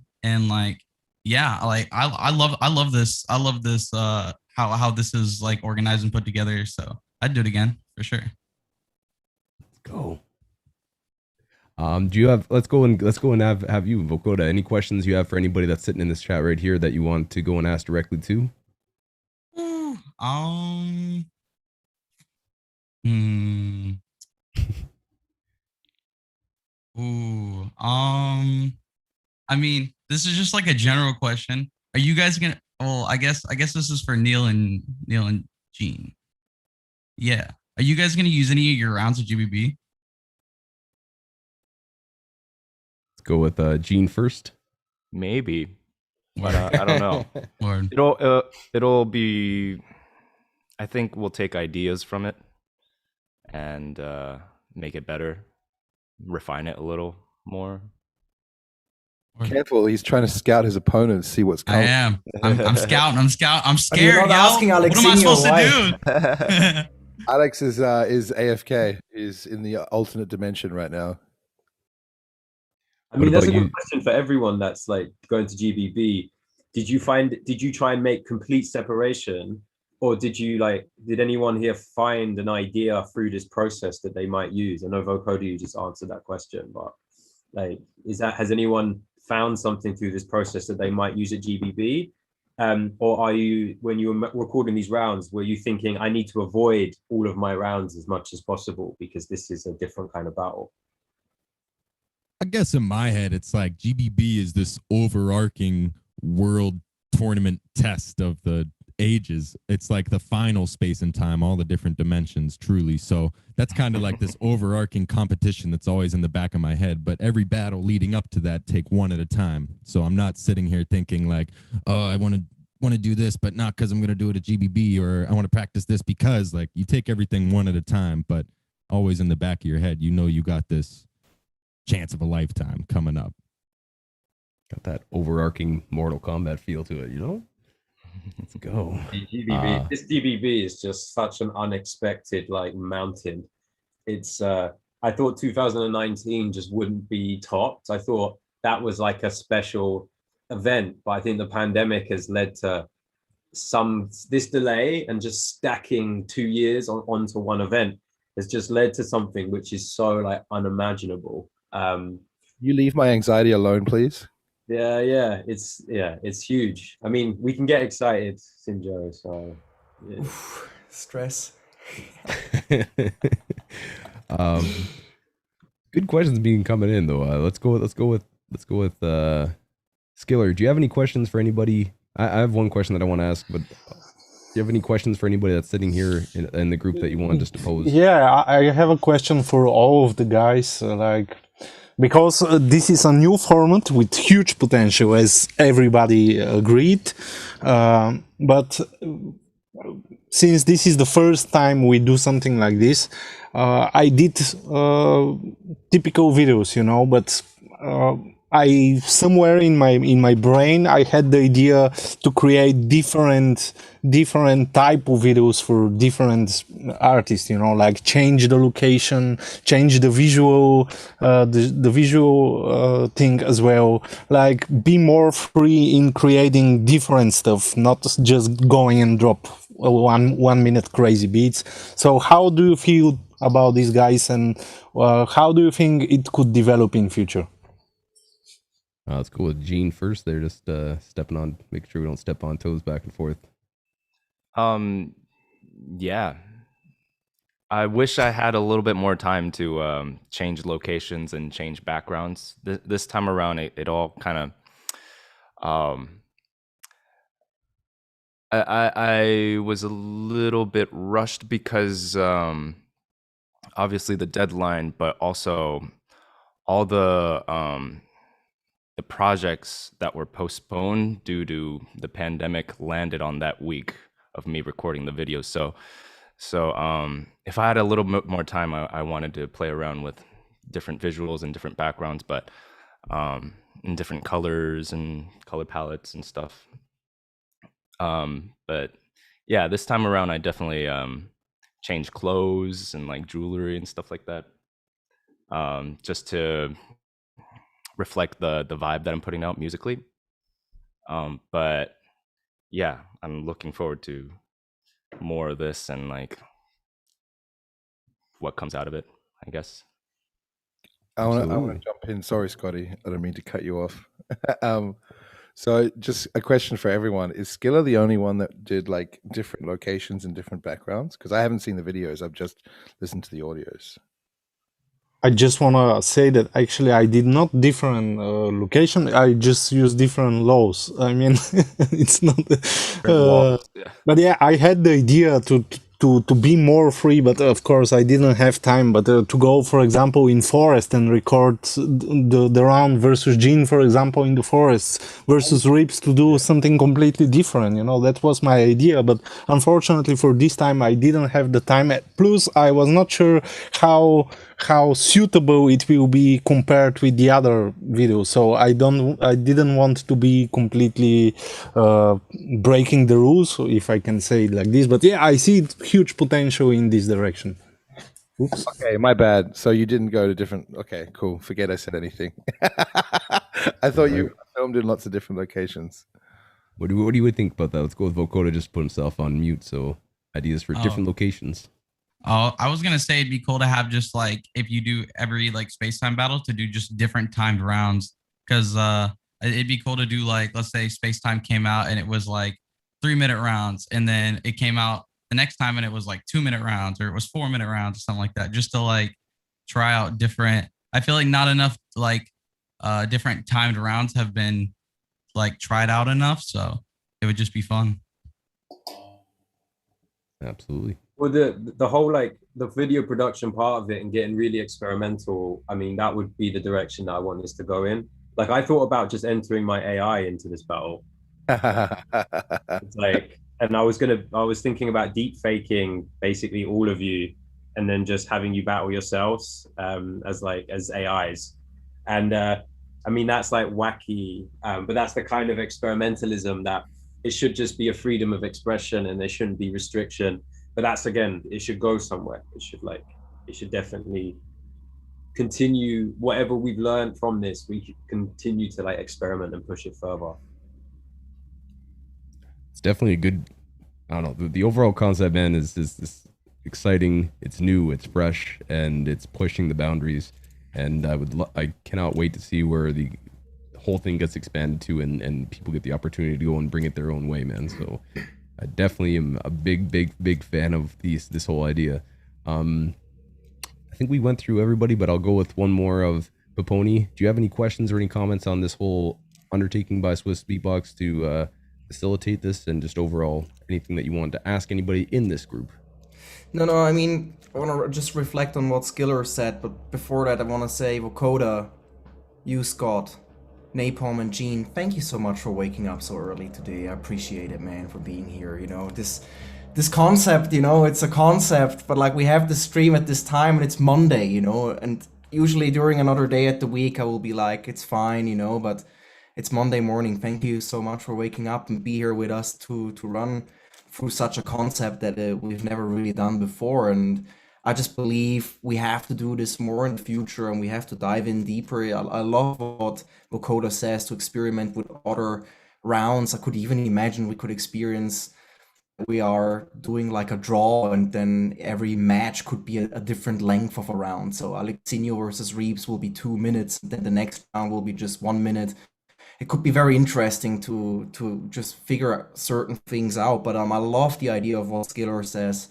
like, yeah, like I love this how this is like organized and put together. So I'd do it again for sure. Let's go. Do you have? Let's go and have you, Vocodah. Any questions you have for anybody that's sitting in this chat right here that you want to go and ask directly to? Hmm. Ooh. I mean, this is just like a general question. Are you guys gonna? Well, I guess this is for Neil and Gene. Yeah. Are you guys gonna use any of your rounds of GBB? Let's go with Gene first. Maybe, but I don't know. Word. It'll be. I think we'll take ideas from it and make it better, refine it a little more. Careful, he's trying to scout his opponent, see what's coming. I am. I'm scouting. I'm You're scared, not yo. asking What am I Alexinho supposed to do? Alex is AFK. Is in the alternate dimension right now. I mean, that's a good question for everyone that's like going to GBB. Did you try and make complete separation, or did anyone here find an idea through this process that they might use? I know Vocodah, you just answered that question, but like, has anyone found something through this process that they might use at GBB? Or are you, when you were recording these rounds, were you thinking, I need to avoid all of my rounds as much as possible because this is a different kind of battle? I guess in my head, it's like GBB is this overarching world tournament test of the ages. It's like the final space and time, all the different dimensions, truly. So that's kind of like this overarching competition that's always in the back of my head. But every battle leading up to that take one at a time. So I'm not sitting here thinking like, oh, I want to do this, but not because I'm going to do it at GBB, or I want to practice this because, like, you take everything one at a time, but always in the back of your head, you know, you got this chance of a lifetime coming up. Got that overarching Mortal Kombat feel to it, you know? Let's go. This GBB is just such an unexpected like mountain. It's I thought 2019 just wouldn't be topped. I thought that was like a special event, but I think the pandemic has led to this delay, and just stacking 2 years onto one event has just led to something which is so like unimaginable. You leave my anxiety alone, please. Yeah, it's huge. I mean, we can get excited, Sinjo. So, yeah. Oof, stress. Good questions being coming in though. Let's go with Skiller. Do you have any questions for anybody? I have one question that I want to ask, but do you have any questions for anybody that's sitting here in the group that you want just to pose? Yeah, I have a question for all of the guys. Because this is a new format with huge potential, as everybody agreed. But since this is the first time we do something like this, I did typical videos, you know, but I somewhere in my brain I had the idea to create different type of videos for different artists, you know, like change the location, change the visual the visual thing as well, like be more free in creating different stuff, not just going and drop 1 minute crazy beats. So how do you feel about these guys, and how do you think it could develop in future? Let's go with Gene first. They're just stepping on, making sure we don't step on toes back and forth. Yeah. I wish I had a little bit more time to change locations and change backgrounds. This time around, it all kind of... I was a little bit rushed because obviously the deadline, but also all the the projects that were postponed due to the pandemic landed on that week of me recording the videos. So if I had a little bit more time, I wanted to play around with different visuals and different backgrounds, but in different colors and color palettes and stuff. But yeah, this time around, I definitely changed clothes and like jewelry and stuff like that, just to reflect the vibe that I'm putting out musically. But yeah, I'm looking forward to more of this and like what comes out of it, I guess. I want to jump in. Sorry, Scotty, I don't mean to cut you off. So just a question for everyone. Is Skiller the only one that did like different locations and different backgrounds? Because I haven't seen the videos. I've just listened to the audios. I just want to say that actually I did not different location. I just use different laws. I mean, it's not. But yeah, I had the idea to be more free, but of course I didn't have time. But to go, for example, in forest and record the round versus Jean, for example, in the forest versus Reeps to do something completely different. You know, that was my idea. But unfortunately for this time, I didn't have the time. Plus, I was not sure how suitable it will be compared with the other videos. So I didn't want to be completely breaking the rules, if I can say it like this. But yeah, I see huge potential in this direction. Oops. Okay, my bad. So you didn't go to different. Okay, cool. Forget I said anything. I thought you filmed in lots of different locations. What do you think about that? Let's go with Vocodah. Just put himself on mute. So ideas for different locations. Oh, I was gonna say it'd be cool to have just like, if you do every like Spacetime battle, to do just different timed rounds, because it'd be cool to do like, let's say Spacetime came out and it was like 3-minute rounds, and then it came out the next time and it was like 2-minute rounds, or it was 4-minute rounds or something like that, just to like try out different. I feel like not enough like different timed rounds have been like tried out enough, so it would just be fun. Absolutely. Well, the whole like the video production part of it and getting really experimental, I mean, that would be the direction that I want this to go in. Like, I thought about just entering my AI into this battle. It's like, and I was thinking about deep faking basically all of you, and then just having you battle yourselves as AIs. And I mean, that's like wacky, but that's the kind of experimentalism that it should just be a freedom of expression and there shouldn't be restriction. But that's, again, it should go somewhere. It should definitely continue. Whatever we've learned from this, we should continue to like experiment and push it further. It's definitely a good, I don't know, the overall concept, man, is exciting. It's new, it's fresh, and it's pushing the boundaries. And I cannot wait to see where the whole thing gets expanded to, and people get the opportunity to go and bring it their own way, man. So I definitely am a big fan of this whole idea. I think we went through everybody, but I'll go with one more of Pepouni. Do you have any questions or any comments on this whole undertaking by Swiss Beatbox to facilitate this, and just overall anything that you want to ask anybody in this group? No, I mean, I want to just reflect on what Skiller said, but before that I want to say, Vocodah, you, Scott, NaPoM, and Jean, thank you so much for waking up so early today. I appreciate it, man, for being here. You know, this concept, you know, it's a concept, but like, we have the stream at this time and it's Monday, you know, and usually during another day at the week I will be like, it's fine, you know, but it's Monday morning. Thank you so much for waking up and be here with us to run through such a concept that we've never really done before. And I just believe we have to do this more in the future, and we have to dive in deeper. I love what Vocodah says, to experiment with other rounds. I could even imagine we could experience, we are doing like a draw, and then every match could be a different length of a round. So Alexinho versus Reeps will be 2 minutes, then the next round will be just 1 minute. It could be very interesting to just figure certain things out. But I love the idea of what Skiller says,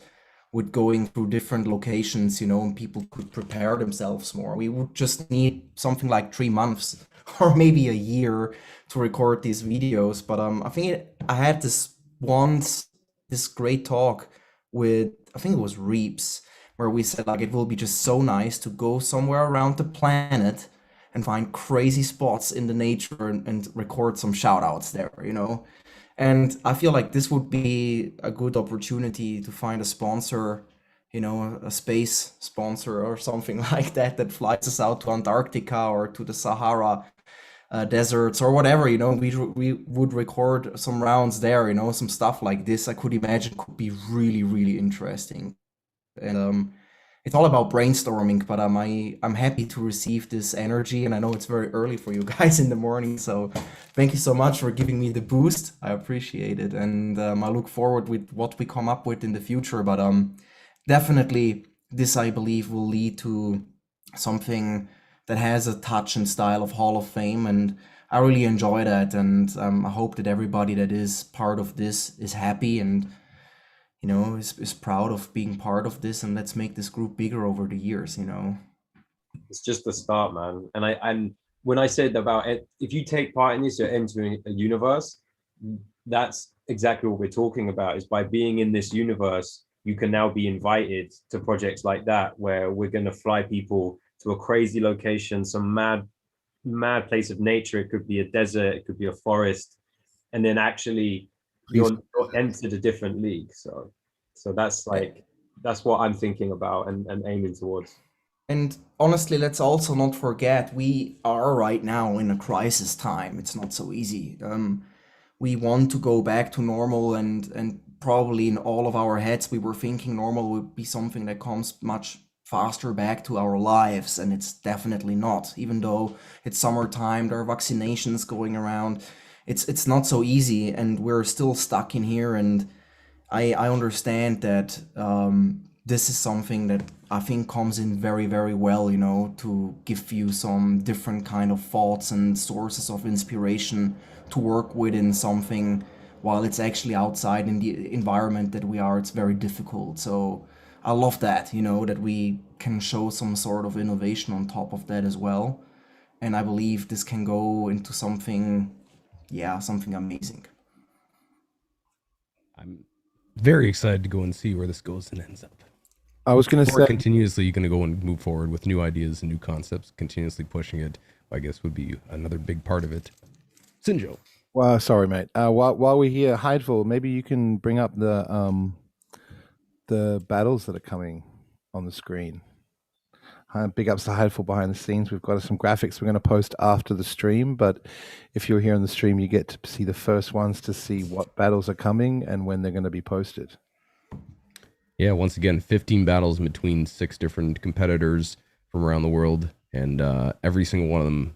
with going through different locations, you know, and people could prepare themselves more. We would just need something like 3 months or maybe a year to record these videos. But I think I had this great talk with, I think it was Reeps, where we said like, it will be just so nice to go somewhere around the planet and find crazy spots in the nature and record some shout outs there, you know. And I feel like this would be a good opportunity to find a sponsor, you know, a space sponsor or something like that, that flies us out to Antarctica or to the Sahara deserts or whatever, you know. We would record some rounds there, you know, some stuff like this. I could imagine could be really, really interesting. And it's all about brainstorming, but I'm happy to receive this energy, and I know it's very early for you guys in the morning, so thank you so much for giving me the boost. I appreciate it, and I look forward with what we come up with in the future. But definitely this, I believe, will lead to something that has a touch and style of Hall of Fame, and I really enjoy that, and I hope that everybody that is part of this is happy and, you know, is proud of being part of this, and let's make this group bigger over the years, you know. It's just the start, man. And when I said about it, if you take part in this, you're entering a universe. That's exactly what we're talking about, is by being in this universe, you can now be invited to projects like that, where we're going to fly people to a crazy location, some mad place of nature. It could be a desert, it could be a forest, and then actually you're entered a different league. So that's like, that's what I'm thinking about and aiming towards. And honestly, let's also not forget, we are right now in a crisis time. It's not so easy. We want to go back to normal, and probably in all of our heads we were thinking normal would be something that comes much faster back to our lives, and it's definitely not. Even though it's summertime, there are vaccinations going around, it's not so easy, and we're still stuck in here. And I understand that this is something that I think comes in very, very well, you know, to give you some different kind of thoughts and sources of inspiration to work with in something, while it's actually outside in the environment that we are. It's very difficult. So I love that, you know, that we can show some sort of innovation on top of that as well. And I believe this can go into something, yeah, something amazing. I'm very excited to go and see where this goes and ends up. I was going to say, continuously going to go and move forward with new ideas and new concepts, continuously pushing it, I guess, would be another big part of it. Sinjo. Well, sorry, mate. While we're here, Hydeful, maybe you can bring up the battles that are coming on the screen. Big ups to Hydeful behind the scenes. We've got some graphics we're going to post after the stream, but if you're here on the stream, you get to see the first ones to see what battles are coming and when they're going to be posted. Yeah, once again, 15 battles between 6 different competitors from around the world, and every single one of them,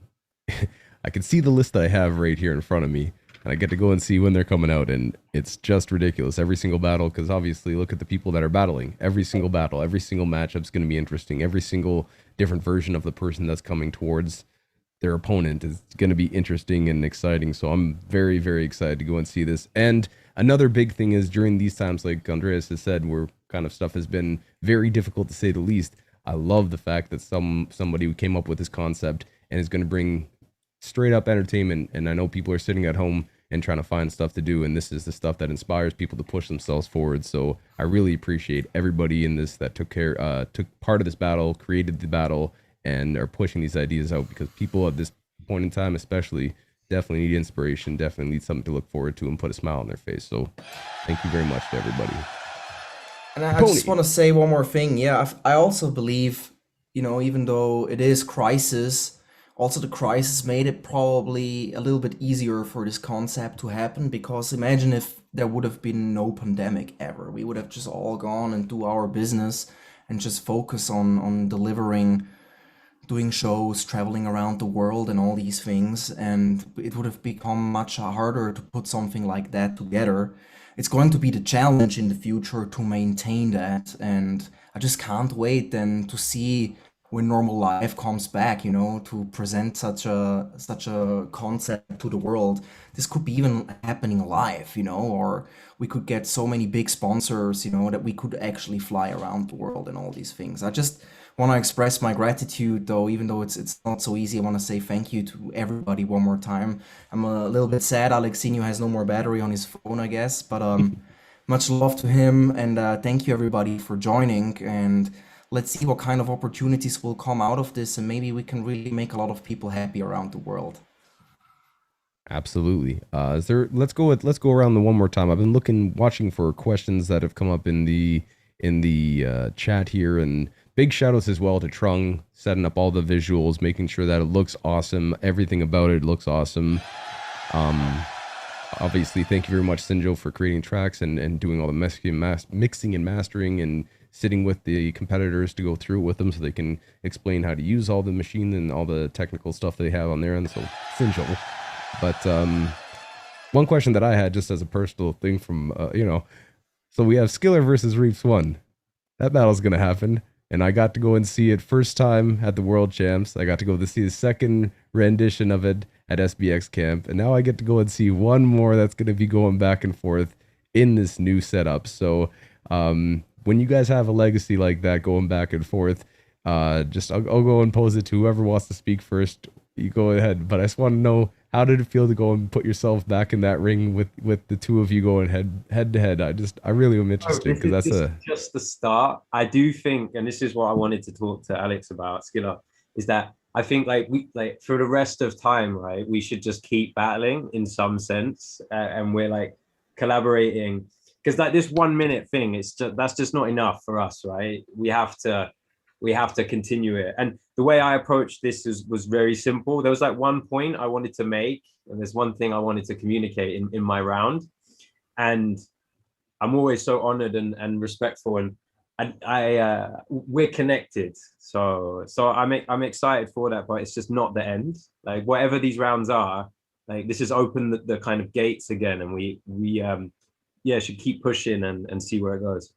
I can see the list that I have right here in front of me, and I get to go and see when they're coming out, and it's just ridiculous. Every single battle, because obviously look at the people that are battling. Every single battle, every single matchup is going to be interesting. Every single different version of the person that's coming towards their opponent is going to be interesting and exciting. So I'm very, very excited to go and see this. And another big thing is, during these times, like Andreas has said, where kind of stuff has been very difficult to say the least, I love the fact that somebody who came up with this concept and is going to bring straight up entertainment. And I know people are sitting at home and trying to find stuff to do, and this is the stuff that inspires people to push themselves forward. So I really appreciate everybody in this that took part of this battle, created the battle, and are pushing these ideas out, because people at this point in time especially definitely need inspiration, definitely need something to look forward to and put a smile on their face. So thank you very much to everybody. And I just want to say one more thing. Yeah, I also believe, you know, even though it is crisis, also the crisis made it probably a little bit easier for this concept to happen, because imagine if there would have been no pandemic ever. We would have just all gone and do our business and just focus on delivering, doing shows, traveling around the world and all these things, and it would have become much harder to put something like that together. It's going to be the challenge in the future to maintain that, and I just can't wait then to see when normal life comes back, you know, to present such a concept to the world. This could be even happening live, you know, or we could get so many big sponsors, you know, that we could actually fly around the world and all these things. I just want to express my gratitude, though, even though it's not so easy. I want to say thank you to everybody one more time. I'm a little bit sad Alexinho has no more battery on his phone, I guess, but much love to him, and thank you everybody for joining, and let's see what kind of opportunities will come out of this, and maybe we can really make a lot of people happy around the world. Absolutely. Let's go around the one more time. I've been watching for questions that have come up in the chat here, and big shout outs as well to Trung, setting up all the visuals, making sure that it looks awesome. Everything about it looks awesome. Obviously, thank you very much, Sinjo, for creating tracks and doing all the mixing and mastering, and sitting with the competitors to go through it with them so they can explain how to use all the machine and all the technical stuff they have on their end. So, Sinjo. But one question that I had, just as a personal thing from, so we have Skiller versus Reeps One. That battle's going to happen. And I got to go and see it first time at the World Champs. I got to go to see the second rendition of it at SBX Camp. And now I get to go and see one more that's going to be going back and forth in this new setup. So when you guys have a legacy like that going back and forth, I'll go and pose it to whoever wants to speak first. You go ahead. But I just want to know, how did it feel to go and put yourself back in that ring with the two of you going head to head? I really am interested, because that's just the start. I do think, and this is what I wanted to talk to Alex about, Skiller, is that I think we for the rest of time, right, we should just keep battling in some sense, and we're like collaborating, because like this 1 minute thing, that's just not enough for us, right? We have to continue it. And the way I approached this was very simple. There was like one point I wanted to make, and there's one thing I wanted to communicate in my round. And I'm always so honored and respectful, and we're connected. So I'm excited for that, but it's just not the end. Like whatever these rounds are, like this has opened the kind of gates again, and we should keep pushing and see where it goes.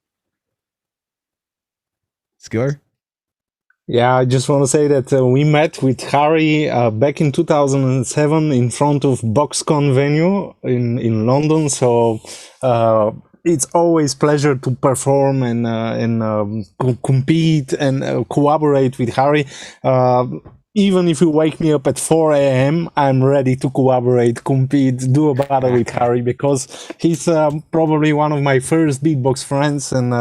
Skiller? Yeah, I just want to say that we met with Harry back in 2007 in front of BoxCon venue in London. So it's always pleasure to perform and compete and collaborate with Harry. Even if you wake me up at 4 a.m., I'm ready to collaborate, compete, do a battle with Harry, because he's probably one of my first beatbox friends, and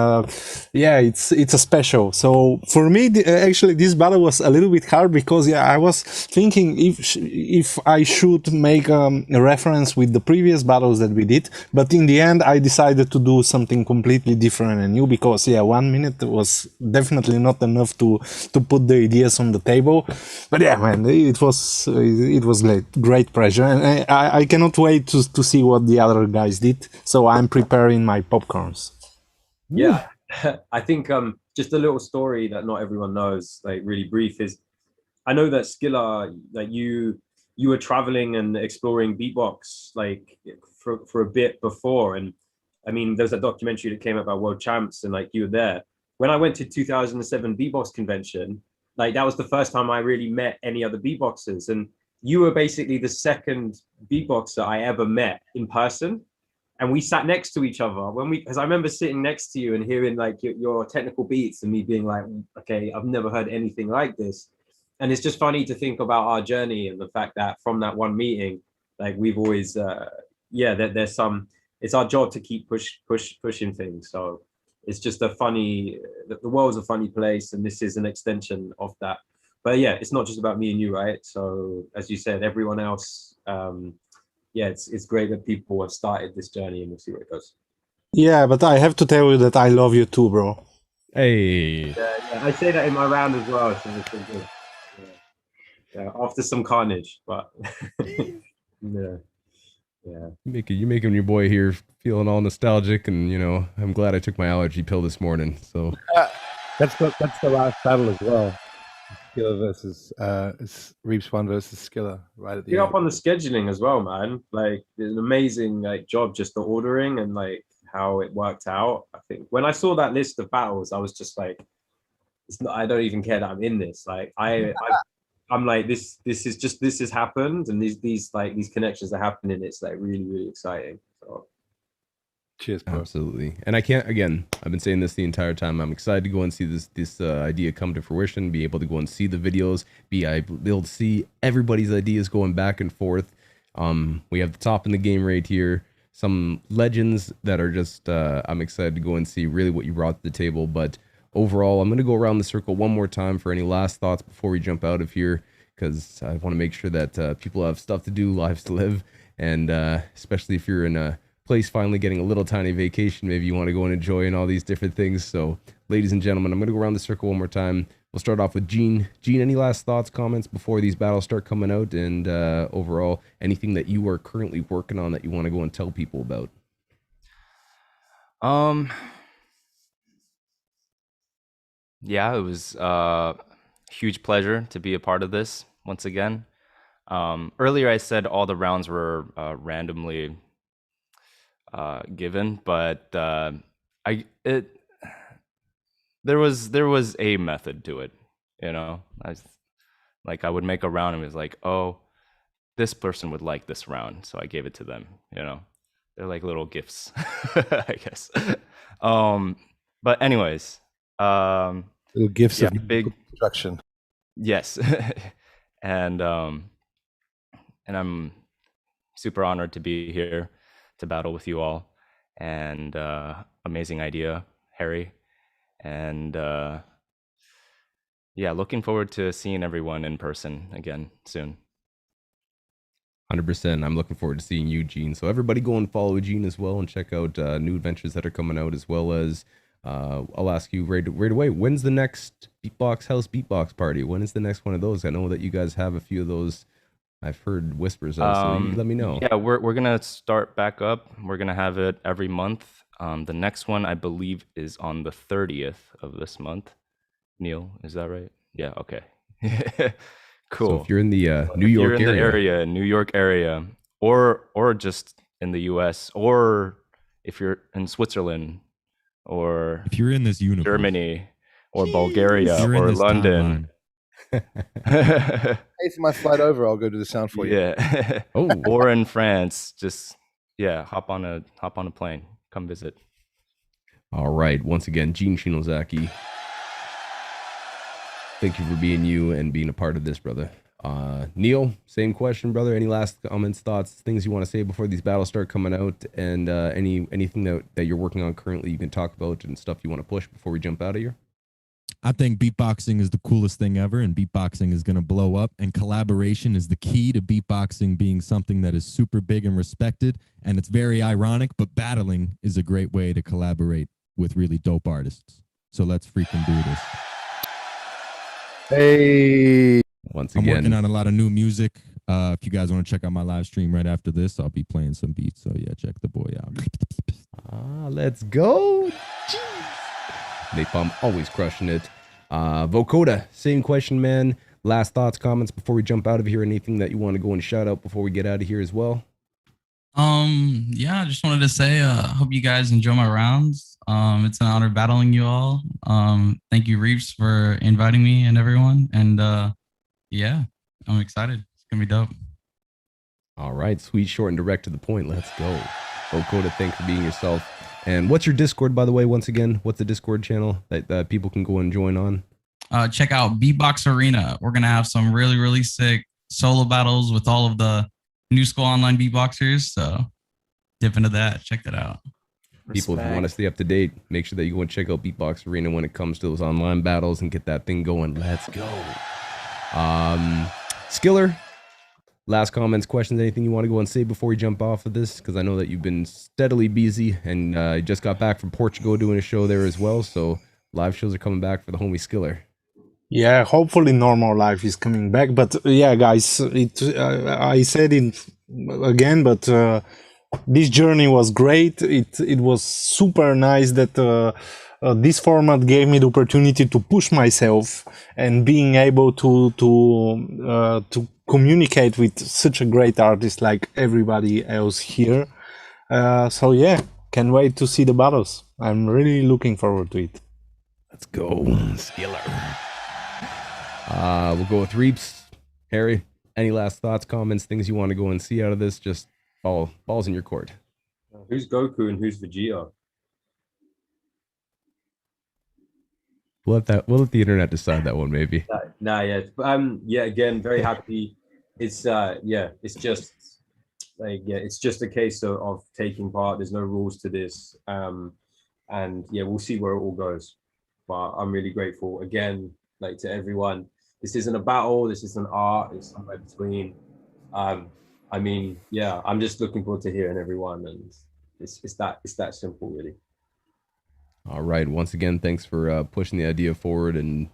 it's a special. So for me, actually, this battle was a little bit hard, because I was thinking if I should make a reference with the previous battles that we did, but in the end, I decided to do something completely different and new, because 1 minute was definitely not enough to put the ideas on the table. But yeah, man, it was great pleasure, and I cannot wait to see what the other guys did. So I'm preparing my popcorns. Yeah, I think just a little story that not everyone knows, like really brief, is I know that Skiller, like you were traveling and exploring beatbox like for a bit before, and I mean there's a documentary that came out about World Champs, and like you were there. When I went to 2007 beatbox convention, like that was the first time I really met any other beatboxers, and you were basically the second beatboxer I ever met in person. And we sat next to each other because I remember sitting next to you and hearing like your technical beats, and me being like, okay, I've never heard anything like this. And it's just funny to think about our journey and the fact that from that one meeting, like we've always, there's some, it's our job to keep pushing things. So it's just the world's a funny place, and this is an extension of that. But yeah, it's not just about me and you, right? So as you said, everyone else, it's great that people have started this journey, and we'll see where it goes. Yeah, but I have to tell you that I love you too, bro. Hey. Yeah, I say that in my round as well. So it's good. Yeah, after some carnage, but yeah. You're making your boy here feeling all nostalgic, and I'm glad I took my allergy pill this morning. So that's the last battle as well. Skiller versus Reeps One versus Skiller right at the end. Up on the scheduling as well, man. Like it's an amazing job, just the ordering and like how it worked out. I think when I saw that list of battles, I was just like, I don't even care that I'm in this. Like I'm like this has happened, and these connections are happening. It's like really, really exciting. So cheers, bro. Absolutely. And I've been saying this the entire time. I'm excited to go and see this idea come to fruition, be able to go and see the videos, be able to see everybody's ideas going back and forth. We have the top in the game right here. Some legends that are just, I'm excited to go and see really what you brought to the table. But overall, I'm going to go around the circle one more time for any last thoughts before we jump out of here, because I want to make sure that people have stuff to do, lives to live, and especially if you're in a place finally getting a little tiny vacation, maybe you want to go and enjoy and all these different things. So, ladies and gentlemen, I'm going to go around the circle one more time. We'll start off with Gene. Gene, any last thoughts, comments before these battles start coming out, and overall, anything that you are currently working on that you want to go and tell people about? Yeah, it was a huge pleasure to be a part of this once again. Earlier I said all the rounds were randomly given, but there was a method to it, you know. I would make a round and it was like, oh, this person would like this round, so I gave it to them, you know. They're like little gifts, I guess. But anyways, little gifts yeah, of big construction. Yes. and I'm super honored to be here to battle with you all, and amazing idea, Harry, and yeah, looking forward to seeing everyone in person again soon. 100%. I'm looking forward to seeing you, Gene. So everybody go and follow Gene as well, and check out new adventures that are coming out, as well as I'll ask you right away, when's the next Beatbox House Beatbox party? When is the next one of those? I know that you guys have a few of those. I've heard whispers of, so you let me know. Yeah, we're gonna start back up. We're gonna have it every month. The next one, I believe, is on the 30th of this month. Neil, is that right? Yeah, okay. Cool. So if you're in the New York area, or just in the US, or if you're in Switzerland, or if you're in this universe, Germany, or Bulgaria, or London. Pay for my flight over, I'll go do the sound for you. Yeah. Or in France, just hop on a plane, come visit. All right, once again, Gene Shinozaki, thank you for being you and being a part of this, brother. Neil, same question, brother. Any last comments, thoughts, things you want to say before these battles start coming out, and anything that you're working on currently you can talk about, and stuff you want to push before we jump out of here? I think beatboxing is the coolest thing ever, and beatboxing is going to blow up, and collaboration is the key to beatboxing being something that is super big and respected, and it's very ironic, but battling is a great way to collaborate with really dope artists. So let's freaking do this. Hey, once again, I'm working on a lot of new music. If you guys want to check out my live stream right after this, I'll be playing some beats. So yeah, check the boy out. Let's go. NaPoM always crushing it. Vocodah, same question, man. Last thoughts, comments before we jump out of here. Anything that you want to go and shout out before we get out of here as well? Yeah, I just wanted to say, hope you guys enjoy my rounds. It's an honor battling you all. Thank you, Reeps, for inviting me and everyone. And yeah, I'm excited. It's gonna be dope. All right, sweet, short, and direct to the point. Let's go. Vocodah, thanks for being yourself. And what's your Discord, by the way, once again? What's the Discord channel that people can go and join on? Check out Beatbox Arena. We're going to have some really, really sick solo battles with all of the new school online beatboxers. So dip into that. Check that out. People, if you want to stay up to date, make sure that you go and check out Beatbox Arena when it comes to those online battles and get that thing going. Let's go. Skiller, last comments, questions, anything you want to go and say before we jump off of this? Because I know that you've been steadily busy, and you just got back from Portugal doing a show there as well. So live shows are coming back for the homie Skiller. Yeah, hopefully normal life is coming back. But yeah, guys, I said it again, but this journey was great. It was super nice that this format gave me the opportunity to push myself and being able to communicate with such a great artist like everybody else here. So yeah, can't wait to see the battles. I'm really looking forward to it. Let's go, Skiller. We'll go with Reeps. Harry, any last thoughts, comments, things you want to go and see out of this? Just balls in your court. Who's Goku and who's Vegeta? We'll let the internet decide that one, maybe. Yeah. Again, very happy. It's it's just like it's just a case of taking part. There's no rules to this. And yeah, we'll see where it all goes. but I'm really grateful again, like to everyone. This isn't a battle, this isn't art, it's somewhere between. I mean, yeah, I'm just looking forward to hearing everyone, and it's that simple, really. All right. Once again, thanks for pushing the idea forward and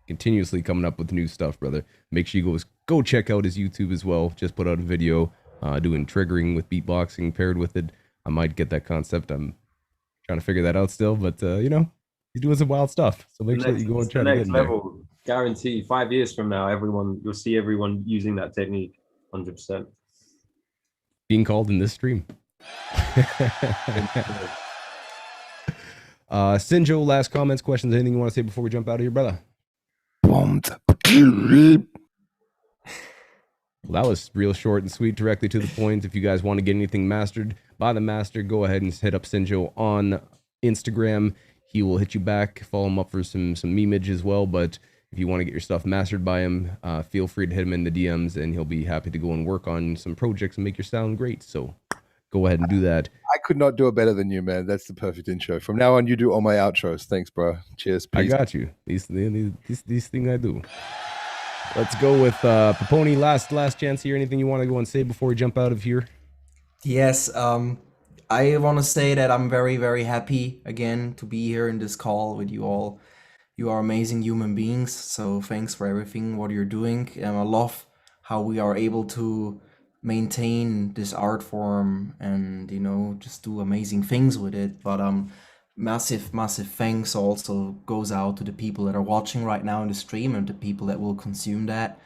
continuously coming up with new stuff, brother. Make sure you go check out his YouTube as well. Just put out a video doing triggering with beatboxing paired with it. I might get that concept. I'm trying to figure that out still, but you know, he's doing some wild stuff. So make sure that you go and try to get in there. Guarantee 5 years from now, you'll see everyone using that technique 100%. Being called in this stream. Sinjo, last comments, questions, anything you want to say before we jump out of here, brother? Well, that was real short and sweet, directly to the point. If you guys want to get anything mastered by the master, go ahead and hit up Sinjo on Instagram. He will hit you back. Follow him up for some memeage as well. But if you want to get your stuff mastered by him, feel free to hit him in the DMs, and he'll be happy to go and work on some projects and make your sound great. So go ahead and do that. I could not do it better than you, man. That's the perfect intro. From now on, you do all my outros. Thanks, bro. Cheers. Peace. I got you. These thing I do. Let's go with Pepouni. Last chance here. Anything you want to go and say before we jump out of here? Yes, I want to say that I'm very, very happy again to be here in this call with you all. You are amazing human beings, so thanks for everything, what you're doing. I love how we are able to maintain this art form and, you know, just do amazing things with it. But massive thanks also goes out to the people that are watching right now in the stream and the people that will consume that.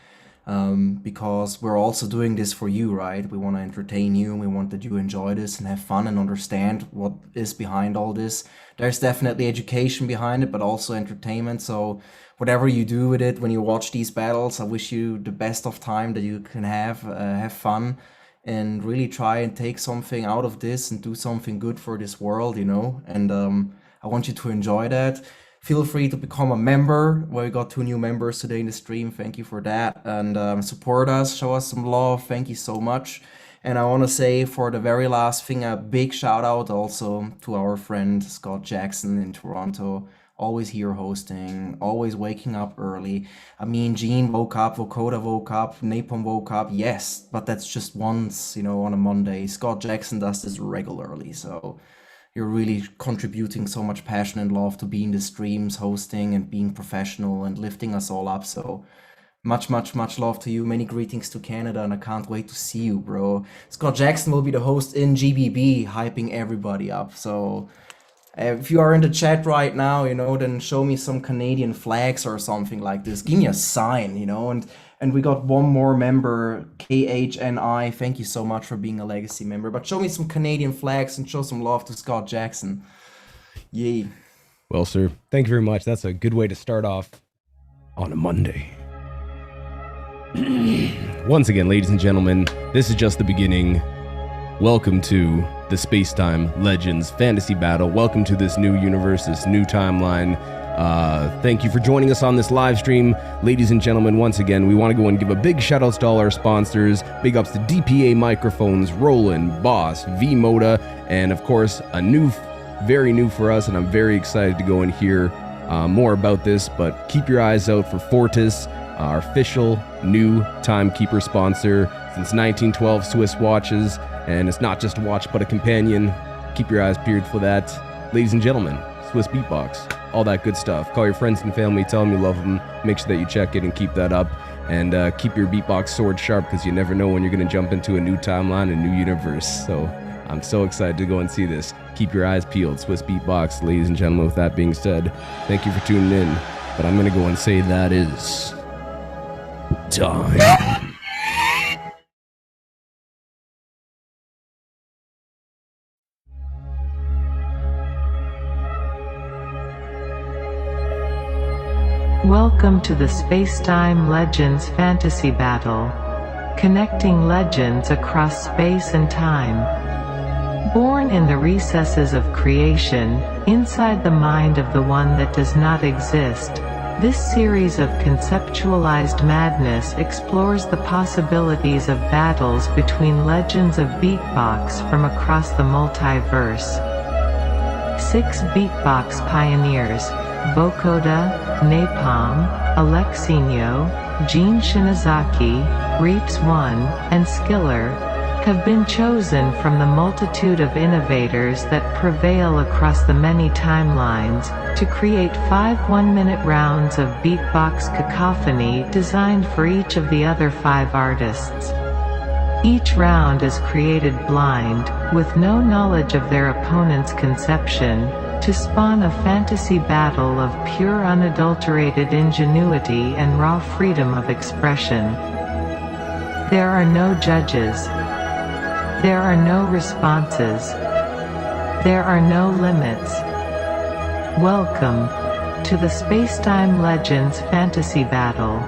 Because we're also doing this for you, right? We want to entertain you, and we want that you enjoy this and have fun and understand what is behind all this. There's definitely education behind it, but also entertainment. So whatever you do with it, when you watch these battles, I wish you the best of time that you can have fun, and really try and take something out of this and do something good for this world, you know? And I want you to enjoy that. Feel free to become a member. We got 2 new members today in the stream. Thank you for that. And support us, show us some love. Thank you so much. And I want to say for the very last thing, a big shout out also to our friend Scott Jackson in Toronto. Always here hosting, always waking up early. I mean, Gene woke up, Vocodah woke up, NaPoM woke up, yes, but that's just once, you know, on a Monday. Scott Jackson does this regularly, so you're really contributing so much passion and love to being the streams, hosting and being professional and lifting us all up. So much love to you. Many greetings to Canada, and I can't wait to see you, bro. Scott Jackson will be the host in GBB, hyping everybody up. So if you are in the chat right now, you know, then show me some Canadian flags or something like this. Give me a sign, you know. And we got one more member, KHNI. Thank you so much for being a legacy member. But show me some Canadian flags and show some love to Scott Jackson. Yay. Well, sir, thank you very much. That's a good way to start off on a Monday. Once again, ladies and gentlemen, this is just the beginning. Welcome to the Spacetime Legends Fantasy Battle. Welcome to this new universe, this new timeline. Thank you for joining us on this live stream. Ladies and gentlemen, once again, we want to go and give a big shout out to all our sponsors. Big ups to DPA Microphones, Roland, Boss, Vocodah, and of course, very new for us, and I'm very excited to go and hear more about this, but keep your eyes out for Fortis, our official new timekeeper sponsor since 1912, Swiss watches, and it's not just a watch, but a companion. Keep your eyes peeled for that. Ladies and gentlemen, Swiss Beatbox, all that good stuff. Call your friends and family, tell them you love them, make sure that you check it and keep that up, and keep your beatbox sword sharp, because you never know when you're going to jump into a new timeline, a new universe. So I'm so excited to go and see this. Keep your eyes peeled. Swiss Beatbox, ladies and gentlemen. With that being said, thank you for tuning in, but I'm going to go and say that is time. Welcome to the Spacetime Legends Fantasy Battle, connecting legends across space and time. Born in the recesses of creation, inside the mind of the one that does not exist, this series of conceptualized madness explores the possibilities of battles between legends of beatbox from across the multiverse. 6 beatbox pioneers, Vocodah, NaPoM, Alexinho, Shinozaki, Reeps One, and Skiller, have been chosen from the multitude of innovators that prevail across the many timelines, to create 5 one-minute rounds of beatbox cacophony designed for each of the other 5 artists. Each round is created blind, with no knowledge of their opponent's conception, to spawn a fantasy battle of pure unadulterated ingenuity and raw freedom of expression. There are no judges. There are no responses. There are no limits. Welcome to the Spacetime Legends Fantasy Battle.